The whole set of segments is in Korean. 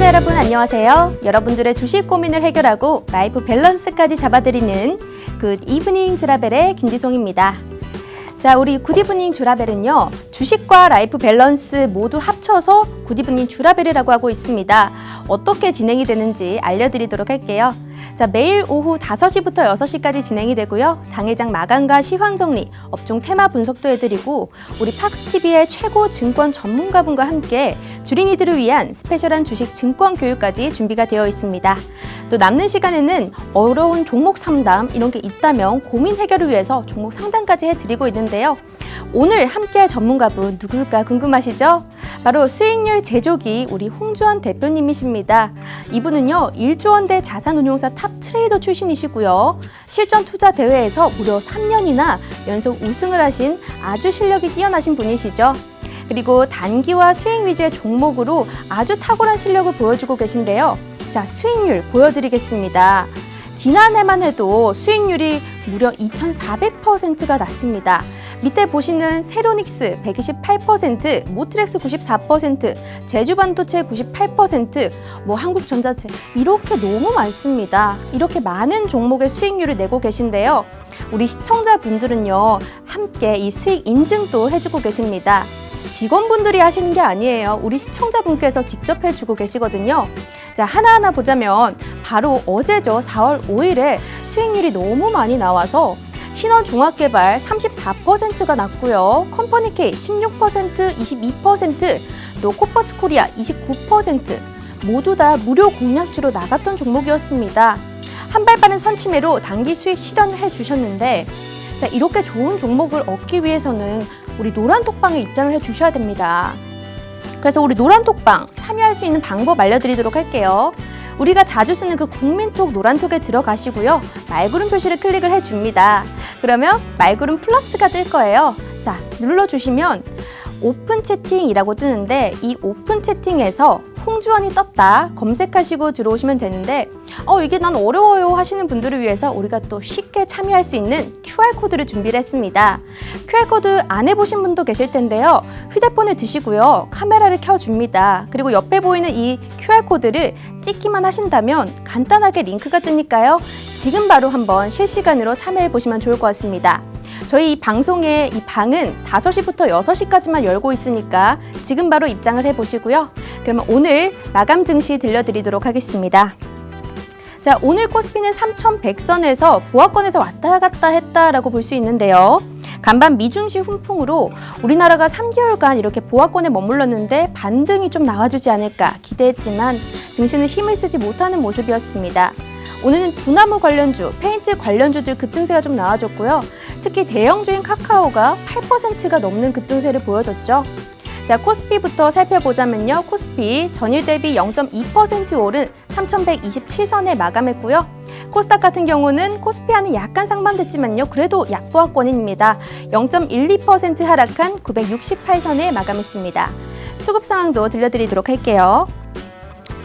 시청자 여러분 안녕하세요. 여러분들의 주식 고민을 해결하고 라이프 밸런스까지 잡아드리는 굿 이브닝 주라벨의 김지송입니다. 자, 우리 굿 이브닝 주라벨은요, 주식과 라이프 밸런스 모두 합쳐서 굿 이브닝 주라벨이라고 하고 있습니다. 어떻게 진행이 되는지 알려드리도록 할게요. 자, 매일 오후 5시부터 6시까지 진행이 되고요. 당일장 마감과 시황 정리, 업종 테마 분석도 해드리고 우리 팍스TV의 최고 증권 전문가분과 함께 주린이들을 위한 스페셜한 주식 증권 교육까지 준비가 되어 있습니다. 또 남는 시간에는 어려운 종목 상담 이런 게 있다면 고민 해결을 위해서 종목 상담까지 해드리고 있는데요. 오늘 함께할 전문가분 누굴까 궁금하시죠? 바로 수익률 제조기 우리 홍주원 대표님이십니다. 이분은요, 1조 원대 자산운용사 탑 트레이더 출신이시고요. 실전 투자 대회에서 무려 3년이나 연속 우승을 하신 아주 실력이 뛰어나신 분이시죠. 그리고 단기와 수익 위주의 종목으로 아주 탁월한 실력을 보여주고 계신데요. 자, 수익률 보여드리겠습니다. 지난해만 해도 수익률이 무려 2,400%가 났습니다. 밑에 보시는 세로닉스 128%, 모트렉스 94%, 제주반도체 98%, 한국전자재 이렇게 너무 많습니다. 이렇게 많은 종목의 수익률을 내고 계신데요. 우리 시청자분들은요, 함께 이 수익 인증도 해주고 계십니다. 직원분들이 하시는 게 아니에요. 우리 시청자분께서 직접 해주고 계시거든요. 자, 하나하나 보자면 바로 어제죠. 4월 5일에 수익률이 너무 많이 나와서 신원종합개발 34%가 났고요. 컴퍼니K 16%, 22%, 또 코퍼스코리아 29% 모두 다 무료 공략주로 나갔던 종목이었습니다. 한 발 빠른 선취매로 단기 수익 실현을 해주셨는데, 자, 이렇게 좋은 종목을 얻기 위해서는 우리 노란톡방에 입장을 해주셔야 됩니다. 그래서 우리 노란톡방 참여할 수 있는 방법 알려드리도록 할게요. 우리가 자주 쓰는 그 국민톡 노란톡에 들어가시고요. 말구름 표시를 클릭을 해줍니다. 그러면 말구름 플러스가 뜰 거예요. 자, 눌러주시면 오픈 채팅이라고 뜨는데 이 오픈 채팅에서 홍주원이 떴다 검색하시고 들어오시면 되는데 이게 난 어려워요 하시는 분들을 위해서 우리가 또 쉽게 참여할 수 있는 QR코드를 준비를 했습니다. QR코드 안 해보신 분도 계실 텐데요. 휴대폰을 드시고요. 카메라를 켜줍니다. 그리고 옆에 보이는 이 QR코드를 찍기만 하신다면 간단하게 링크가 뜨니까요. 지금 바로 한번 실시간으로 참여해 보시면 좋을 것 같습니다. 저희 이 방송의 이 방은 5시부터 6시까지만 열고 있으니까 지금 바로 입장을 해보시고요. 그러면 오늘 마감 증시 들려드리도록 하겠습니다. 자, 오늘 코스피는 3,100선에서 보합권에서 왔다 갔다 했다라고 볼 수 있는데요. 간밤 미중시 훈풍으로 우리나라가 3개월간 이렇게 보합권에 머물렀는데 반등이 좀 나와주지 않을까 기대했지만 증시는 힘을 쓰지 못하는 모습이었습니다. 오늘은 두나무 관련주, 페인트 관련주들 급등세가 좀 나와줬고요. 특히 대형주인 카카오가 8%가 넘는 급등세를 보여줬죠. 자, 코스피부터 살펴보자면요. 코스피 전일 대비 0.2% 오른 3,127선에 마감했고요. 코스닥 같은 경우는 코스피와는 약간 상반됐지만요. 그래도 약보합권입니다. 0.12% 하락한 968선에 마감했습니다. 수급 상황도 들려드리도록 할게요.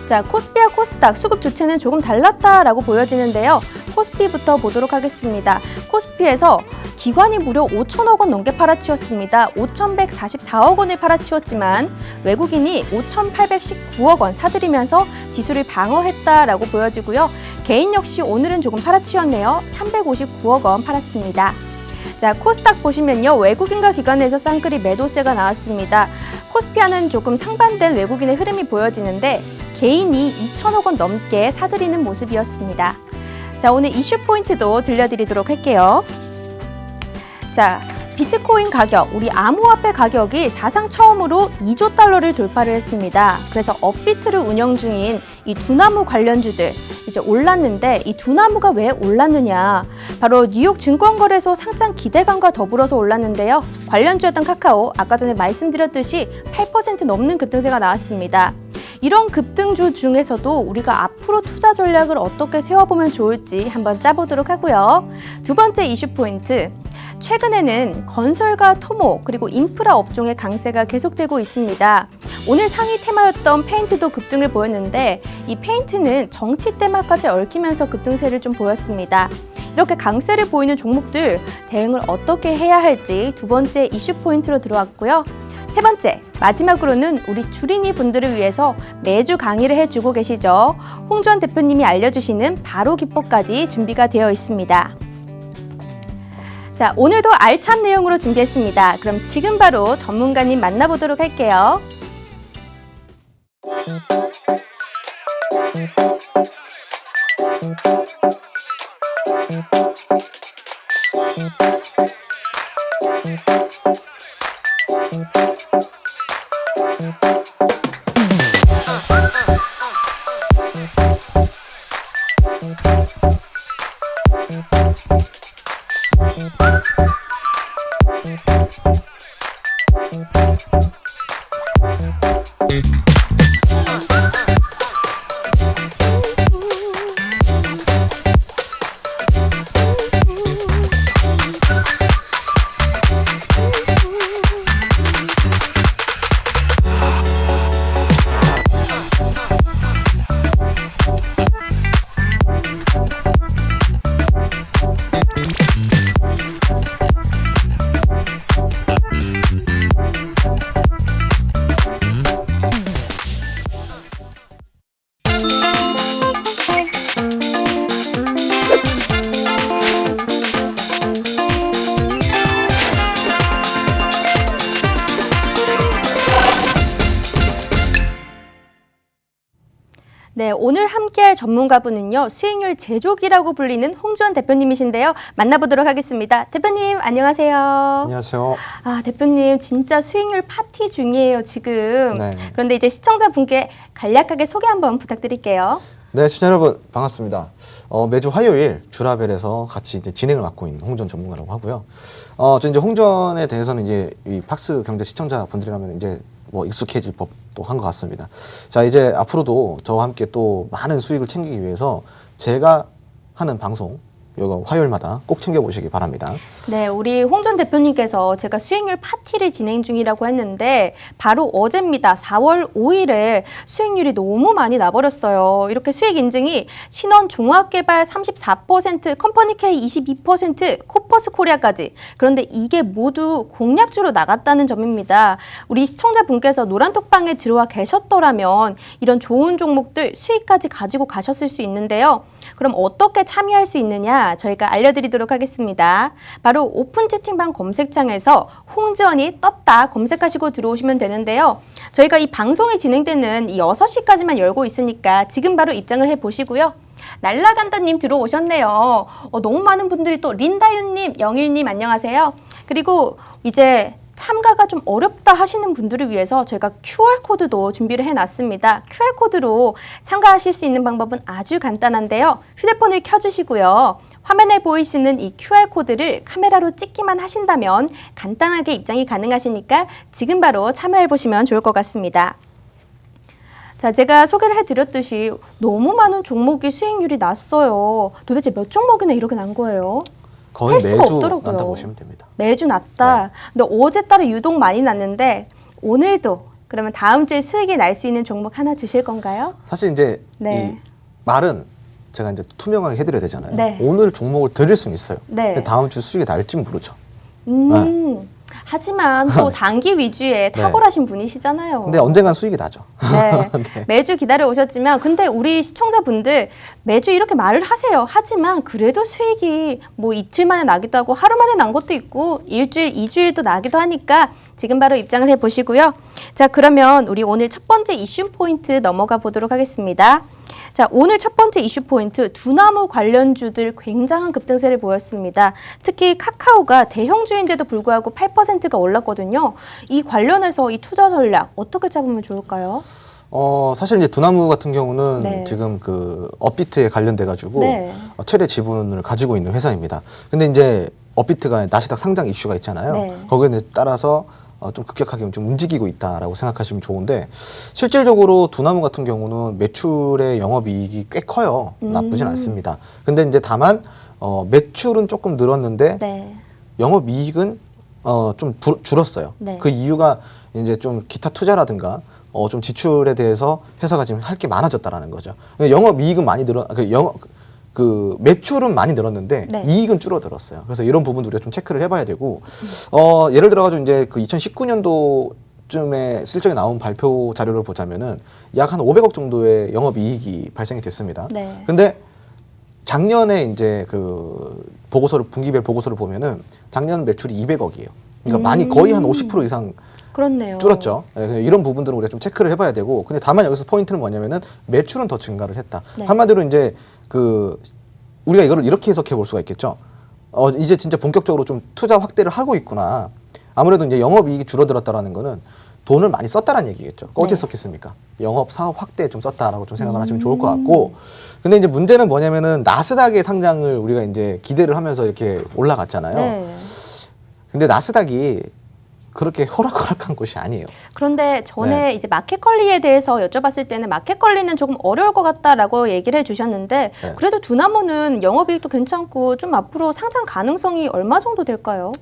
자, 코스피와 코스닥 수급 주체는 조금 달랐다라고 보여지는데요. 코스피부터 보도록 하겠습니다. 코스피에서 기관이 무려 5천억 원 넘게 팔아치웠습니다. 5,144억 원을 팔아치웠지만 외국인이 5,819억 원 사들이면서 지수를 방어했다라고 보여지고요. 개인 역시 오늘은 조금 팔아치웠네요. 359억 원 팔았습니다. 자, 코스닥 보시면요. 외국인과 기관에서 쌍끌이 매도세가 나왔습니다. 코스피와는 조금 상반된 외국인의 흐름이 보여지는데 개인이 2천억 원 넘게 사들이는 모습이었습니다. 자, 오늘 이슈 포인트도 들려드리도록 할게요. 자, 비트코인 가격, 우리 암호화폐 가격이 사상 처음으로 2조 달러를 돌파를 했습니다. 그래서 업비트를 운영 중인 이 두나무 관련주들 이제 올랐는데 이 두나무가 왜 올랐느냐? 바로 뉴욕 증권거래소 상장 기대감과 더불어서 올랐는데요. 관련주였던 카카오, 아까 전에 말씀드렸듯이 8% 넘는 급등세가 나왔습니다. 이런 급등주 중에서도 우리가 앞으로 투자 전략을 어떻게 세워보면 좋을지 한번 짜보도록 하고요. 두 번째 이슈 포인트. 최근에는 건설과 토목 그리고 인프라 업종의 강세가 계속되고 있습니다. 오늘 상위 테마였던 페인트도 급등을 보였는데 이 페인트는 정치 테마까지 얽히면서 급등세를 좀 보였습니다. 이렇게 강세를 보이는 종목들 대응을 어떻게 해야 할지 두 번째 이슈 포인트로 들어왔고요. 세 번째, 마지막으로는 우리 주린이 분들을 위해서 매주 강의를 해주고 계시죠. 홍주원 대표님이 알려주시는 바로 기법까지 준비가 되어 있습니다. 자, 오늘도 알찬 내용으로 준비했습니다. 그럼 지금 바로 전문가님 만나보도록 할게요. 네, 오늘 함께할 전문가분은요, 수익률 제조기라고 불리는 홍주원 대표님이신데요. 만나보도록 하겠습니다. 대표님, 안녕하세요. 안녕하세요. 아, 대표님, 진짜 수익률 파티 중이에요, 지금. 네. 그런데 이제 시청자분께 간략하게 소개 한번 부탁드릴게요. 네, 시청자 여러분 반갑습니다. 매주 화요일 주라벨에서 같이 이제 진행을 맡고 있는 홍전 전문가라고 하고요. 저 이제 홍전에 대해서는 이제 이 팍스 경제 시청자분들이라면 이제 뭐 익숙해질 법도 한 것 같습니다. 자, 이제 앞으로도 저와 함께 또 많은 수익을 챙기기 위해서 제가 하는 방송 이거 화요일마다 꼭 챙겨보시기 바랍니다. 네, 우리 홍전 대표님께서 제가 수익률 파티를 진행 중이라고 했는데 바로 어제입니다. 4월 5일에 수익률이 너무 많이 나버렸어요. 이렇게 수익 인증이 신원 종합개발 34%, 컴퍼니K 22%, 코퍼스 코리아까지. 그런데 이게 모두 공략주로 나갔다는 점입니다. 우리 시청자분께서 노란톡방에 들어와 계셨더라면 이런 좋은 종목들 수익까지 가지고 가셨을 수 있는데요. 그럼 어떻게 참여할 수 있느냐 저희가 알려드리도록 하겠습니다. 바로 오픈 채팅방 검색창에서 홍주원이 떴다 검색하시고 들어오시면 되는데요. 저희가 이 방송이 진행되는 이 6시까지만 열고 있으니까 지금 바로 입장을 해보시고요. 날라간다님 들어오셨네요. 너무 많은 분들이 또 린다윤님, 영일님 안녕하세요. 그리고 이제 참가가 좀 어렵다 하시는 분들을 위해서 저희가 QR코드도 준비를 해놨습니다. QR코드로 참가하실 수 있는 방법은 아주 간단한데요. 휴대폰을 켜주시고요. 화면에 보이시는 이 QR코드를 카메라로 찍기만 하신다면 간단하게 입장이 가능하시니까 지금 바로 참여해보시면 좋을 것 같습니다. 자, 제가 소개를 해드렸듯이 너무 많은 종목이 수익률이 났어요. 도대체 몇 종목이나 이렇게 난 거예요? 거의 셀 수가 매주 없더라고요. 난다 보시면 됩니다. 매주 났다. 네. 근데 어제 따라 유독 많이 났는데 오늘도 그러면 다음 주에 수익이 날 수 있는 종목 하나 주실 건가요? 사실 이제 네. 이 말은 제가 이제 투명하게 해드려야 되잖아요. 네. 오늘 종목을 드릴 수는 있어요. 네. 근데 다음 주 수익이 날지 모르죠. 하지만 또 단기 위주에 탁월하신 분이시잖아요. 근데 언젠간 수익이 나죠. 네. 네. 매주 기다려 오셨지만 근데 우리 시청자분들 매주 이렇게 말을 하세요. 하지만 그래도 수익이 뭐 이틀 만에 나기도 하고 하루 만에 난 것도 있고 일주일, 2주일도 나기도 하니까 지금 바로 입장을 해보시고요. 자, 그러면 우리 오늘 첫 번째 이슈 포인트 넘어가 보도록 하겠습니다. 자, 오늘 첫 번째 이슈 포인트, 두나무 관련주들 굉장한 급등세를 보였습니다. 특히 카카오가 대형주인데도 불구하고 8%가 올랐거든요. 이 관련해서 이 투자 전략 어떻게 잡으면 좋을까요? 사실 이제 두나무 같은 경우는 네. 지금 그 업비트에 관련돼 가지고 네. 최대 지분을 가지고 있는 회사입니다. 근데 이제 업비트가 나스닥 상장 이슈가 있잖아요. 네. 거기에 따라서 좀 급격하게 좀 움직이고 있다라고 생각하시면 좋은데 실질적으로 두나무 같은 경우는 매출의 영업이익이 꽤 커요. 나쁘진 않습니다. 근데 이제 다만 매출은 조금 늘었는데 네. 영업이익은 좀 줄었어요. 네. 그 이유가 이제 좀 기타 투자라든가 좀 지출에 대해서 회사가 지금 할 게 많아졌다라는 거죠. 영업이익은 많이 그 매출은 많이 늘었는데 네. 이익은 줄어들었어요. 그래서 이런 부분도 우리가 좀 체크를 해봐야 되고 예를 들어가지고 이제 그 2019년도 전쯤에 실적이 나온 발표 자료를 보자면은 약 한 500억 정도의 영업이익이 발생이 됐습니다. 네. 근데 작년에 이제 그 보고서를 분기별 보고서를 보면은 작년 매출이 200억이에요. 그러니까 많이 거의 한 50% 이상 그렇네요. 줄었죠. 네, 이런 부분들은 우리가 좀 체크를 해봐야 되고, 근데 다만 여기서 포인트는 뭐냐면은 매출은 더 증가를 했다. 네. 한마디로 이제 그 우리가 이거를 이렇게 해석해 볼 수가 있겠죠. 이제 진짜 본격적으로 좀 투자 확대를 하고 있구나. 아무래도 이제 영업이익이 줄어들었다라는 거는 돈을 많이 썼다라는 얘기겠죠. 어떻게 네. 썼겠습니까? 영업 사업 확대에 좀 썼다라고 좀 생각을 하시면 좋을 것 같고, 근데 이제 문제는 뭐냐면은 나스닥의 상장을 우리가 이제 기대를 하면서 이렇게 올라갔잖아요. 네. 근데 나스닥이 그렇게 호락호락한 곳이 아니에요. 그런데 전에 네. 이제 마켓컬리에 대해서 여쭤봤을 때는 마켓컬리는 조금 어려울 것 같다라고 얘기를 해주셨는데 네. 그래도 두나무는 영업이익도 괜찮고 좀 앞으로 상장 가능성이 얼마 정도 될까요?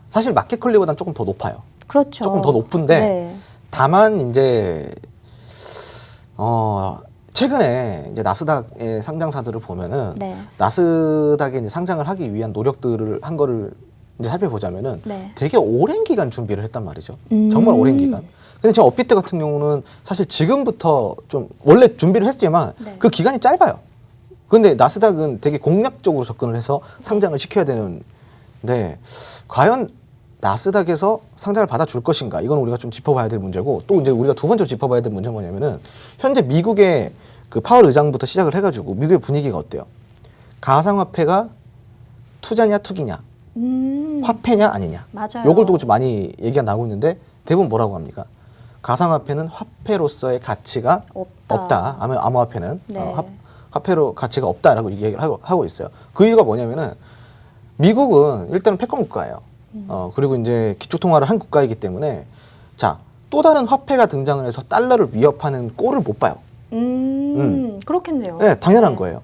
사실 마켓컬리보다는 조금 더 높아요. 그렇죠. 조금 더 높은데 네. 다만 이제 최근에 이제 나스닥의 상장사들을 보면은 네. 나스닥에 이제 상장을 하기 위한 노력들을 한 거를 이제 살펴보자면은 네. 되게 오랜 기간 준비를 했단 말이죠. 정말 오랜 기간. 근데 지금 업비트 같은 경우는 사실 지금부터 좀 원래 준비를 했지만 네. 그 기간이 짧아요. 근데 나스닥은 되게 공략적으로 접근을 해서 상장을 시켜야 되는데 과연 나스닥에서 상장을 받아줄 것인가? 이건 우리가 좀 짚어봐야 될 문제고, 또 이제 우리가 두 번째로 짚어봐야 될 문제는 뭐냐면은 현재 미국의 그 파월 의장부터 시작을 해가지고 미국의 분위기가 어때요? 가상화폐가 투자냐 투기냐, 화폐냐 아니냐. 맞아요. 요걸 두고 좀 많이 얘기가 나오고 있는데 대부분 뭐라고 합니까? 가상화폐는 화폐로서의 가치가 없다. 암호화폐는 네. 화폐로 가치가 없다라고 얘기를 하고 있어요. 그 이유가 뭐냐면은 미국은 일단은 패권 국가예요. 그리고 이제 기축통화를 한 국가이기 때문에 자, 또 다른 화폐가 등장을 해서 달러를 위협하는 꼴을 못 봐요. 그렇겠네요. 네, 당연한 거예요.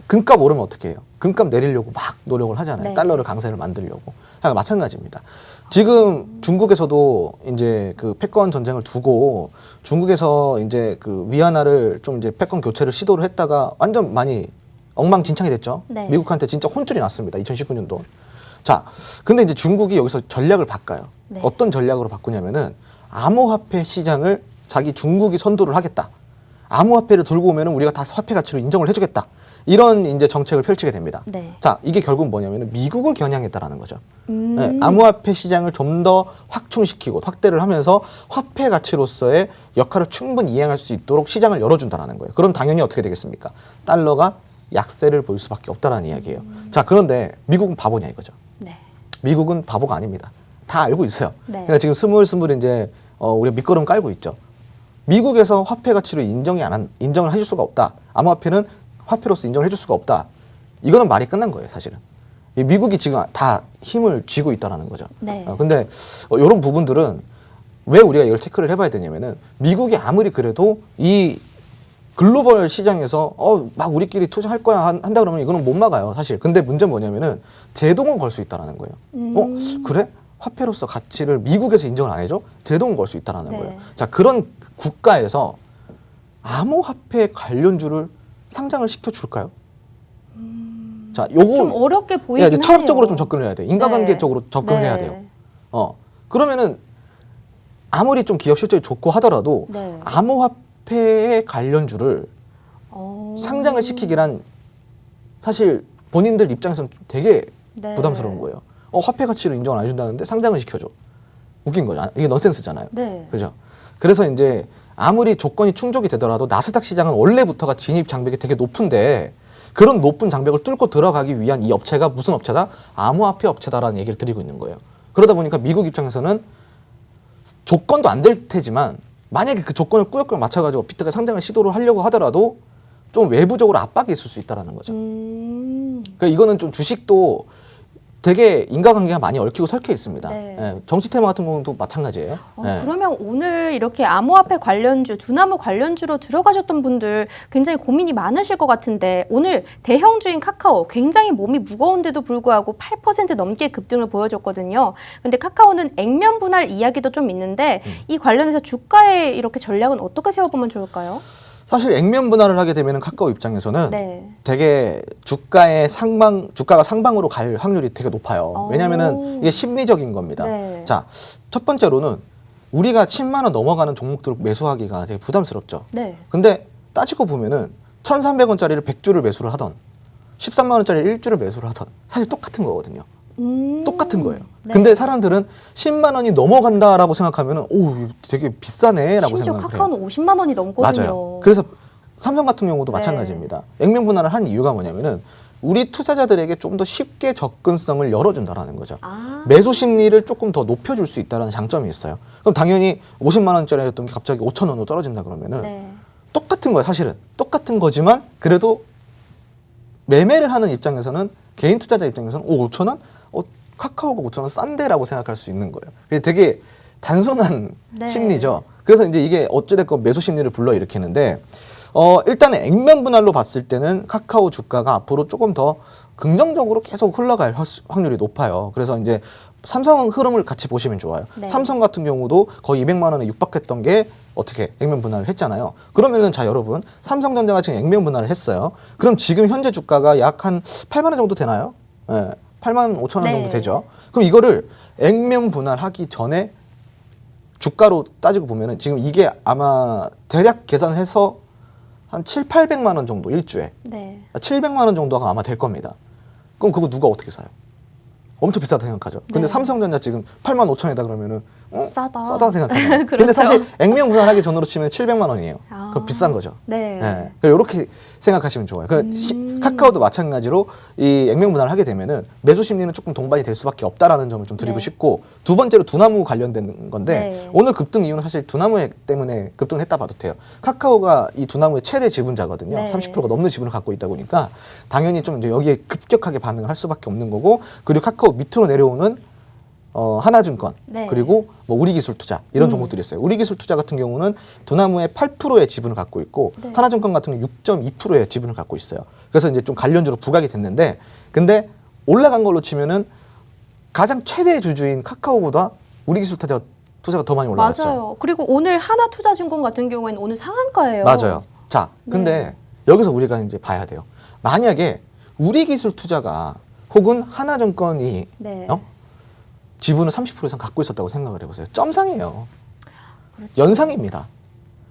금값 오르면 어떻게 해요? 금값 내리려고 막 노력을 하잖아요. 네. 달러를 강세를 만들려고. 그러니까 마찬가지입니다. 지금 중국에서도 이제 그 패권 전쟁을 두고 중국에서 이제 그 위안화를 좀 이제 패권 교체를 시도를 했다가 완전 많이 엉망진창이 됐죠. 네. 미국한테 진짜 혼쭐이 났습니다. 2019년도. 자, 근데 이제 중국이 여기서 전략을 바꿔요. 네. 어떤 전략으로 바꾸냐면은 암호화폐 시장을 자기 중국이 선도를 하겠다. 암호화폐를 들고 오면은 우리가 다 화폐 가치로 인정을 해주겠다. 이런 이제 정책을 펼치게 됩니다. 네. 자, 이게 결국 뭐냐면은 미국을 겨냥했다라는 거죠. 네, 암호화폐 시장을 좀 더 확충시키고 확대를 하면서 화폐 가치로서의 역할을 충분히 이행할 수 있도록 시장을 열어준다라는 거예요. 그럼 당연히 어떻게 되겠습니까? 달러가 약세를 보일 수밖에 없다라는 이야기예요. 자, 그런데 미국은 바보냐 이거죠. 네. 미국은 바보가 아닙니다. 다 알고 있어요. 네. 그러니까 지금 스물스물 이제 우리가 밑거름 깔고 있죠. 미국에서 화폐 가치로 인정을 해줄 수가 없다. 암호화폐는 화폐로서 인정을 해줄 수가 없다. 이거는 말이 끝난 거예요, 사실은. 이 미국이 지금 다 힘을 쥐고 있다라는 거죠. 네. 근데 이런 부분들은 왜 우리가 이걸 체크를 해봐야 되냐면은 미국이 아무리 그래도 이 글로벌 시장에서 막 우리끼리 투자할 거야 한다 그러면 이거는 못 막아요, 사실. 근데 문제는 뭐냐면은 제동은 걸 수 있다라는 거예요. 그래? 화폐로서 가치를 미국에서 인정을 안 해줘? 제동은 걸 수 있다라는 네. 거예요. 자, 그런 국가에서 암호화폐 관련주를 상장을 시켜줄까요? 자, 요거 좀 어렵게 보이긴 이제 철학적으로 하네요. 좀 접근을 해야 돼. 인과관계적으로 접근을 네. 해야 돼요. 그러면은 아무리 좀 기업 실적이 좋고 하더라도 네. 암호화폐의 관련주를 상장을 시키기란 사실 본인들 입장에서는 되게 네. 부담스러운 거예요. 화폐 가치를 인정을 안 해준다는데 상장을 시켜줘. 웃긴 거죠. 이게 넌센스잖아요. 네. 그죠? 그래서 이제 아무리 조건이 충족이 되더라도 나스닥 시장은 원래부터가 진입 장벽이 되게 높은데 그런 높은 장벽을 뚫고 들어가기 위한 이 업체가 무슨 업체다? 암호화폐 업체다라는 얘기를 드리고 있는 거예요. 그러다 보니까 미국 입장에서는 조건도 안 될 테지만 만약에 그 조건을 꾸역꾸역 맞춰가지고 비트가 상장을 시도를 하려고 하더라도 좀 외부적으로 압박이 있을 수 있다는 거죠. 그러니까 이거는 좀 주식도 되게 인과관계가 많이 얽히고 설켜 있습니다. 네. 예, 정치 테마 같은 경우도 마찬가지예요. 예. 그러면 오늘 이렇게 암호화폐 관련주, 두나무 관련주로 들어가셨던 분들 굉장히 고민이 많으실 것 같은데 오늘 대형주인 카카오 굉장히 몸이 무거운데도 불구하고 8% 넘게 급등을 보여줬거든요. 근데 카카오는 액면 분할 이야기도 좀 있는데 이 관련해서 주가의 이렇게 전략은 어떻게 세워보면 좋을까요? 사실 액면 분할을 하게 되면 카카오 입장에서는 네. 되게 주가가 상방으로 갈 확률이 되게 높아요. 왜냐면은 이게 심리적인 겁니다. 네. 자, 첫 번째로는 우리가 10만 원 넘어가는 종목들을 매수하기가 되게 부담스럽죠. 네. 근데 따지고 보면은 1,300원짜리를 100주를 매수를 하던 13만 원짜리 1주를 매수를 하던 사실 똑같은 거거든요. 똑같은 거예요. 네. 근데 사람들은 10만 원이 넘어간다라고 생각하면은 오, 이거 되게 비싸네라고 심지어 생각을 해요. 카카오는 50만 원이 넘거든요. 맞아요. 그래서 삼성 같은 경우도 네. 마찬가지입니다. 액면 분할을 한 이유가 뭐냐면은 우리 투자자들에게 좀 더 쉽게 접근성을 열어준다라는 거죠. 아. 매수 심리를 조금 더 높여줄 수 있다는 장점이 있어요. 그럼 당연히 50만 원짜리였던 게 갑자기 5천 원으로 떨어진다 그러면은 네. 똑같은 거예요. 사실은 똑같은 거지만 그래도 매매를 하는 입장에서는 개인 투자자 입장에서는 5천 원? 카카오가 5천 원 싼데라고 생각할 수 있는 거예요. 그게 되게 단순한 네. 심리죠. 그래서 이제 이게 어찌됐건 매수 심리를 불러일으키는데 일단은 액면 분할로 봤을 때는 카카오 주가가 앞으로 조금 더 긍정적으로 계속 흘러갈 확률이 높아요. 그래서 이제 삼성 흐름을 같이 보시면 좋아요. 네. 삼성 같은 경우도 거의 200만 원에 육박했던 게 어떻게 액면 분할을 했잖아요. 그러면은 자 여러분 삼성전자가 지금 액면 분할을 했어요. 그럼 지금 현재 주가가 약 한 8만 원 정도 되나요? 네, 8만 5천 원 네. 정도 되죠. 그럼 이거를 액면 분할하기 전에 주가로 따지고 보면은 지금 이게 아마 대략 계산해서 한 7, 800만 원 정도 일주에 네. 700만 원 정도가 아마 될 겁니다. 그럼 그거 누가 어떻게 사요? 엄청 비싸다 생각하죠. 근데 네. 삼성전자 지금 8만 5천에다 그러면 싸다. 싸다 생각하잖아요. 그렇죠. 근데 사실 액면 분할하기 전으로 치면 700만 원이에요. 아. 그거 비싼 거죠. 네. 이렇게 생각하시면 좋아요. 카카오도 마찬가지로 이 액면 분할을 하게 되면은 매수 심리는 조금 동반이 될 수밖에 없다라는 점을 좀 드리고 네. 싶고 두 번째로 두나무 관련된 건데 네. 오늘 급등 이유는 사실 두나무 때문에 급등을 했다 봐도 돼요. 카카오가 이 두나무의 최대 지분자거든요. 네. 30%가 넘는 지분을 갖고 있다 보니까 당연히 좀 이제 여기에 급격하게 반응을 할 수밖에 없는 거고 그리고 카카오 밑으로 내려오는 하나증권 네. 그리고 뭐 우리기술투자 이런 종목들이 있어요. 우리기술투자 같은 경우는 두나무의 8%의 지분을 갖고 있고 네. 하나증권 같은 경우 6.2%의 지분을 갖고 있어요. 그래서 이제 좀 관련주로 부각이 됐는데 근데 올라간 걸로 치면은 가장 최대 주주인 카카오보다 우리기술투자가 더 많이 올라갔죠. 맞아요. 그리고 오늘 하나투자증권 같은 경우에는 오늘 상한가예요. 맞아요. 자, 근데 여기서 우리가 이제 봐야 돼요. 만약에 우리기술투자가 혹은 하나증권이 네. 지분을 30% 이상 갖고 있었다고 생각을 해보세요. 점상이에요. 연상입니다.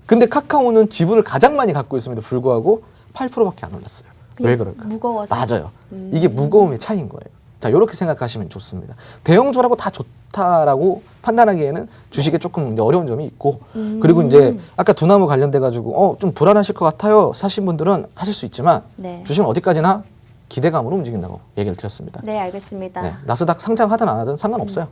근데 카카오는 지분을 가장 많이 갖고 있음에도 불구하고 8%밖에 안 올랐어요. 왜 그럴까요? 무거워서. 맞아요. 이게 무거움의 차이인 거예요. 자, 이렇게 생각하시면 좋습니다. 대형주라고 다 좋다라고 판단하기에는 주식에 조금 이제 어려운 점이 있고 그리고 이제 아까 두나무 관련돼 가지고 좀 불안하실 것 같아요. 사신 분들은 하실 수 있지만 네. 주식은 어디까지나 기대감으로 움직인다고 얘기를 드렸습니다. 네, 알겠습니다. 네, 나스닥 상장하든 안 하든 상관없어요.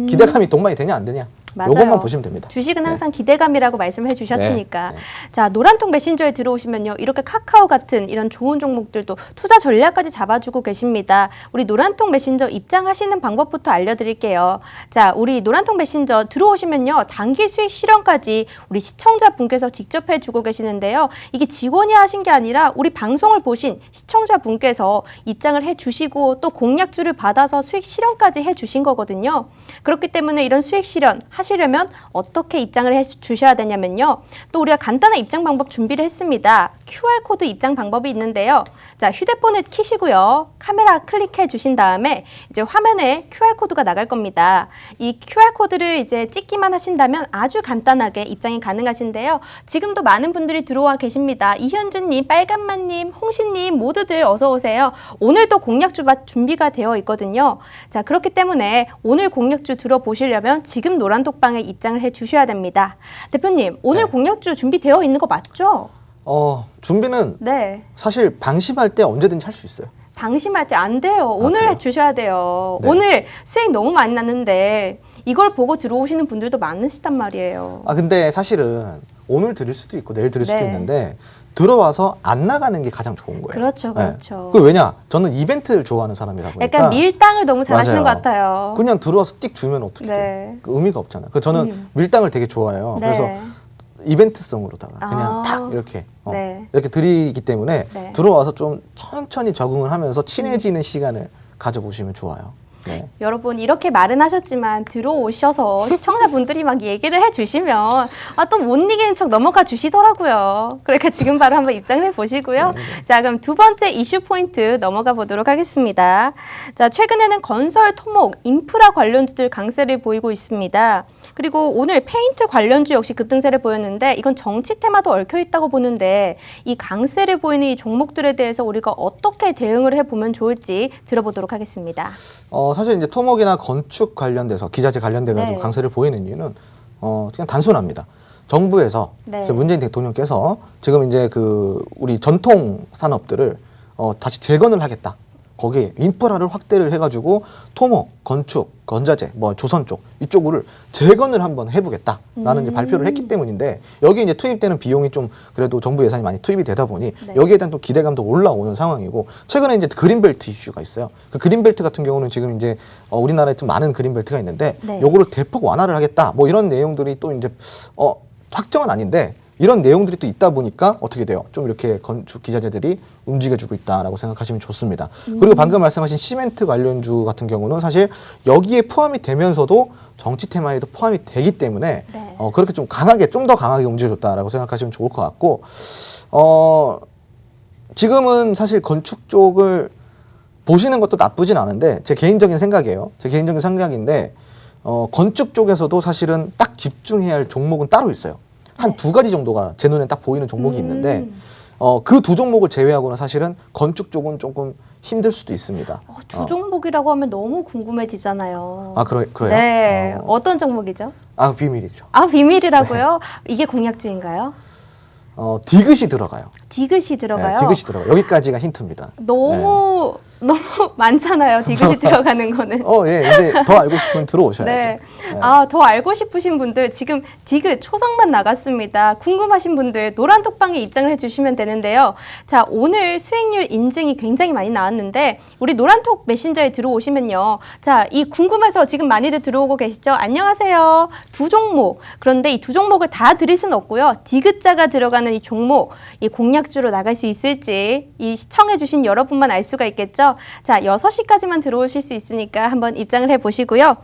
기대감이 동반이 되냐 안 되냐 맞아요. 요것만 보시면 됩니다. 주식은 항상 기대감이라고 말씀해 주셨으니까. 네. 자, 노란통 메신저에 들어오시면요. 이렇게 카카오 같은 이런 좋은 종목들도 투자 전략까지 잡아주고 계십니다. 우리 노란통 메신저 입장하시는 방법부터 알려드릴게요. 자, 우리 노란통 메신저 들어오시면요. 단기 수익 실현까지 우리 시청자분께서 직접 해주고 계시는데요. 이게 직원이 하신 게 아니라 우리 방송을 보신 시청자분께서 입장을 해주시고 또 공약주를 받아서 수익 실현까지 해주신 거거든요. 그렇기 때문에 이런 수익 실현 하시려면 어떻게 입장을 해 주셔야 되냐면요. 또 우리가 간단한 입장 방법 준비를 했습니다. QR코드 입장 방법이 있는데요. 자, 휴대폰을 켜시고요. 카메라 클릭해 주신 다음에 이제 화면에 QR코드가 나갈 겁니다. 이 QR코드를 이제 찍기만 하신다면 아주 간단하게 입장이 가능하신데요. 지금도 많은 분들이 들어와 계십니다. 이현주님, 빨간만님, 홍신님 모두들 어서 오세요. 오늘도 공약주 준비가 되어 있거든요. 자, 그렇기 때문에 오늘 공약주 들어보시려면 지금 노란독방에 입장을 해 주셔야 됩니다. 대표님, 오늘 네. 공약주 준비되어 있는 거 맞죠? 준비는 네. 사실 방심할 때 언제든지 할 수 있어요. 방심할 때 안 돼요. 오늘 그래요? 해 주셔야 돼요. 네. 오늘 수익 너무 많이 났는데 이걸 보고 들어오시는 분들도 많으시단 말이에요. 근데 사실은 오늘 드릴 수도 있고 내일 드릴 수도 네. 있는데 들어와서 안 나가는 게 가장 좋은 거예요. 그렇죠, 그렇죠. 그 왜냐? 저는 이벤트를 좋아하는 사람이다 보니까 약간 밀당을 너무 잘하시는 맞아요. 것 같아요. 그냥 들어와서 띡 주면 어떻게 네. 돼? 그 의미가 없잖아요. 그 저는 밀당을 되게 좋아해요. 네. 그래서 이벤트성으로다가 그냥 아. 탁 이렇게 네. 이렇게 드리기 때문에 네. 들어와서 좀 천천히 적응을 하면서 친해지는 시간을 가져보시면 좋아요. 네. 여러분 이렇게 말은 하셨지만 들어오셔서 시청자분들이 막 얘기를 해주시면 또 못 이기는 척 넘어가 주시더라고요. 그러니까 지금 바로 한번 입장을 해보시고요. 자, 그럼 두 번째 이슈 포인트 넘어가 보도록 하겠습니다. 자, 최근에는 건설, 토목, 인프라 관련주들 강세를 보이고 있습니다. 그리고 오늘 페인트 관련주 역시 급등세를 보였는데 이건 정치 테마도 얽혀 있다고 보는데 이 강세를 보이는 이 종목들에 대해서 우리가 어떻게 대응을 해보면 좋을지 들어보도록 하겠습니다. 사실 이제 토목이나 건축 관련돼서 기자재 관련돼가지고 네. 강세를 보이는 이유는 그냥 단순합니다. 정부에서 네. 문재인 대통령께서 지금 이제 우리 전통 산업들을 다시 재건을 하겠다. 거기에 인프라를 확대를 해가지고 토목, 건축, 건자재, 조선 쪽 이쪽을 재건을 한번 해보겠다라는 이제 발표를 했기 때문인데 여기 이제 투입되는 비용이 좀 그래도 정부 예산이 많이 투입이 되다 보니 네. 여기에 대한 또 기대감도 올라오는 상황이고 최근에 이제 그린벨트 이슈가 있어요. 그 그린벨트 같은 경우는 지금 이제 우리나라에 좀 많은 그린벨트가 있는데 네. 요거를 대폭 완화를 하겠다. 이런 내용들이 또 이제 확정은 아닌데. 이런 내용들이 또 있다 보니까 어떻게 돼요? 좀 이렇게 건축 기자재들이 움직여주고 있다라고 생각하시면 좋습니다. 그리고 방금 말씀하신 시멘트 관련주 같은 경우는 사실 여기에 포함이 되면서도 정치 테마에도 포함이 되기 때문에 네. 그렇게 좀 더 강하게 움직여줬다라고 생각하시면 좋을 것 같고 지금은 사실 건축 쪽을 보시는 것도 나쁘진 않은데 제 개인적인 생각이에요. 제 개인적인 생각인데 건축 쪽에서도 사실은 딱 집중해야 할 종목은 따로 있어요. 한 두 가지 정도가 제 눈에 딱 보이는 종목이 있는데 그 두 종목을 제외하고는 사실은 건축 쪽은 조금 힘들 수도 있습니다. 두 종목이라고 하면 너무 궁금해지잖아요. 그래요? 네. 어떤 종목이죠? 비밀이죠. 비밀이라고요? 이게 공약주인가요? 디귿이 들어가요. 디귿이 들어가요? 네, 디귿이 들어가요. 여기까지가 힌트입니다. 너무 많잖아요. 디귿이 들어가는 거는. 예, 이제 더 알고 싶으면 들어오셔야죠. 네. 더 알고 싶으신 분들 지금 디귿 초성만 나갔습니다. 궁금하신 분들 노란톡방에 입장을 해주시면 되는데요. 자, 오늘 수익률 인증이 굉장히 많이 나왔는데 우리 노란톡 메신저에 들어오시면요. 자, 이 궁금해서 지금 많이들 들어오고 계시죠? 안녕하세요. 두 종목. 그런데 이 두 종목을 다 드릴 수는 없고요. 디귿자가 들어가는 이 종목, 이 공약주로 나갈 수 있을지 이 시청해주신 여러분만 알 수가 있겠죠? 자, 6시까지만 들어오실 수 있으니까 한번 입장을 해보시고요.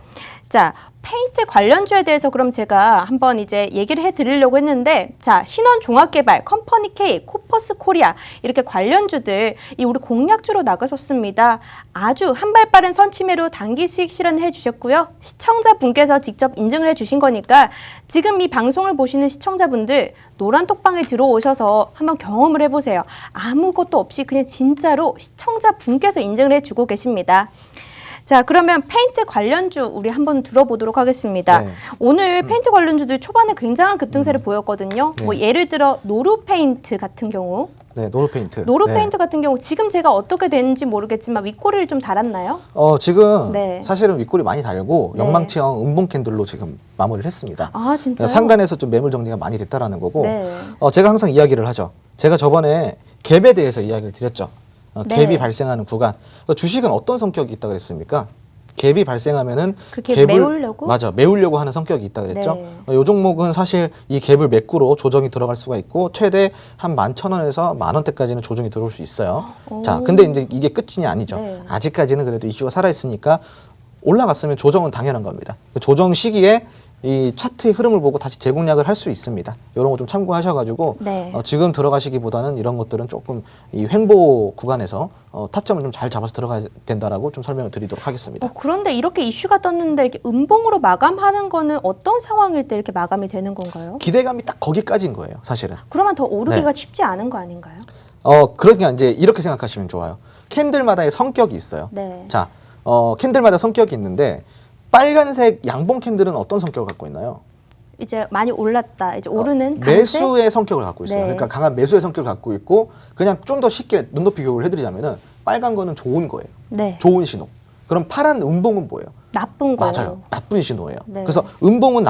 자, 페인트 관련주에 대해서 그럼 제가 한번 이제 얘기를 해드리려고 했는데 자, 신원종합개발, 컴퍼니 K, 코퍼스 코리아 이렇게 관련주들 이 우리 공약주로 나가셨습니다. 아주 한 발 빠른 선취매로 단기 수익 실현해 주셨고요. 시청자분께서 직접 인증을 해주신 거니까 지금 이 방송을 보시는 시청자분들 노란톡방에 들어오셔서 한번 경험을 해보세요. 아무것도 없이 그냥 진짜로 시청자분께서 인증을 해주고 계십니다. 자, 그러면 페인트 관련주 우리 한번 들어보도록 하겠습니다. 네. 오늘 페인트 관련주들 초반에 굉장한 급등세를 보였거든요. 네. 예를 들어 노루페인트 같은 경우 네, 노루페인트. 노루페인트 같은 경우 지금 제가 어떻게 되는지 모르겠지만 윗꼬리를 좀 달았나요? 지금 네. 사실은 윗골이 많이 달고 네. 영망치형 음봉 캔들로 지금 마무리를 했습니다. 진짜요? 상단에서 좀 매물 정리가 많이 됐다라는 거고 네. 제가 항상 이야기를 하죠. 제가 저번에 갭에 대해서 이야기를 드렸죠. 네. 갭이 발생하는 구간. 주식은 어떤 성격이 있다 그랬습니까? 갭이 발생하면은 그 갭 메우려고? 맞아, 메우려고 하는 성격이 있다 그랬죠. 네. 이 종목은 사실 이 갭을 메꾸로 조정이 들어갈 수가 있고 최대 한 11,000원에서 10,000원대까지는 조정이 들어올 수 있어요. 자, 근데 이제 이게 끝이 아니죠. 네. 아직까지는 그래도 이슈가 살아 있으니까 올라갔으면 조정은 당연한 겁니다. 그 조정 시기에 이 차트의 흐름을 보고 다시 재공략을 할 수 있습니다. 이런 거 좀 참고하셔가지고 네. 지금 들어가시기보다는 이런 것들은 조금 이 횡보 구간에서 타점을 좀 잘 잡아서 들어가야 된다라고 좀 설명을 드리도록 하겠습니다. 그런데 이렇게 이슈가 떴는데 이렇게 음봉으로 마감하는 거는 어떤 상황일 때 이렇게 마감이 되는 건가요? 기대감이 딱 거기까지인 거예요, 사실은. 그러면 더 오르기가 네. 쉽지 않은 거 아닌가요? 그러니까 이제 이렇게 생각하시면 좋아요. 캔들마다의 성격이 있어요. 네. 자, 캔들마다 성격이 있는데 빨간색 양봉 캔들은 어떤 성격을 갖고 있나요? 이제 많이 올랐다. 이제 오르는 강세? 매수의 성격을 갖고 있어요. 네. 그러니까 강한 매수의 성격을 갖고 있고 그냥 좀 더 쉽게 눈높이 교육을 해드리자면은 빨간 거는 좋은 거예요. 네. 좋은 신호. 그럼 파란 음봉은 뭐예요? 나쁜 거. 맞아요. 나쁜 신호예요. 네. 그래서 음봉은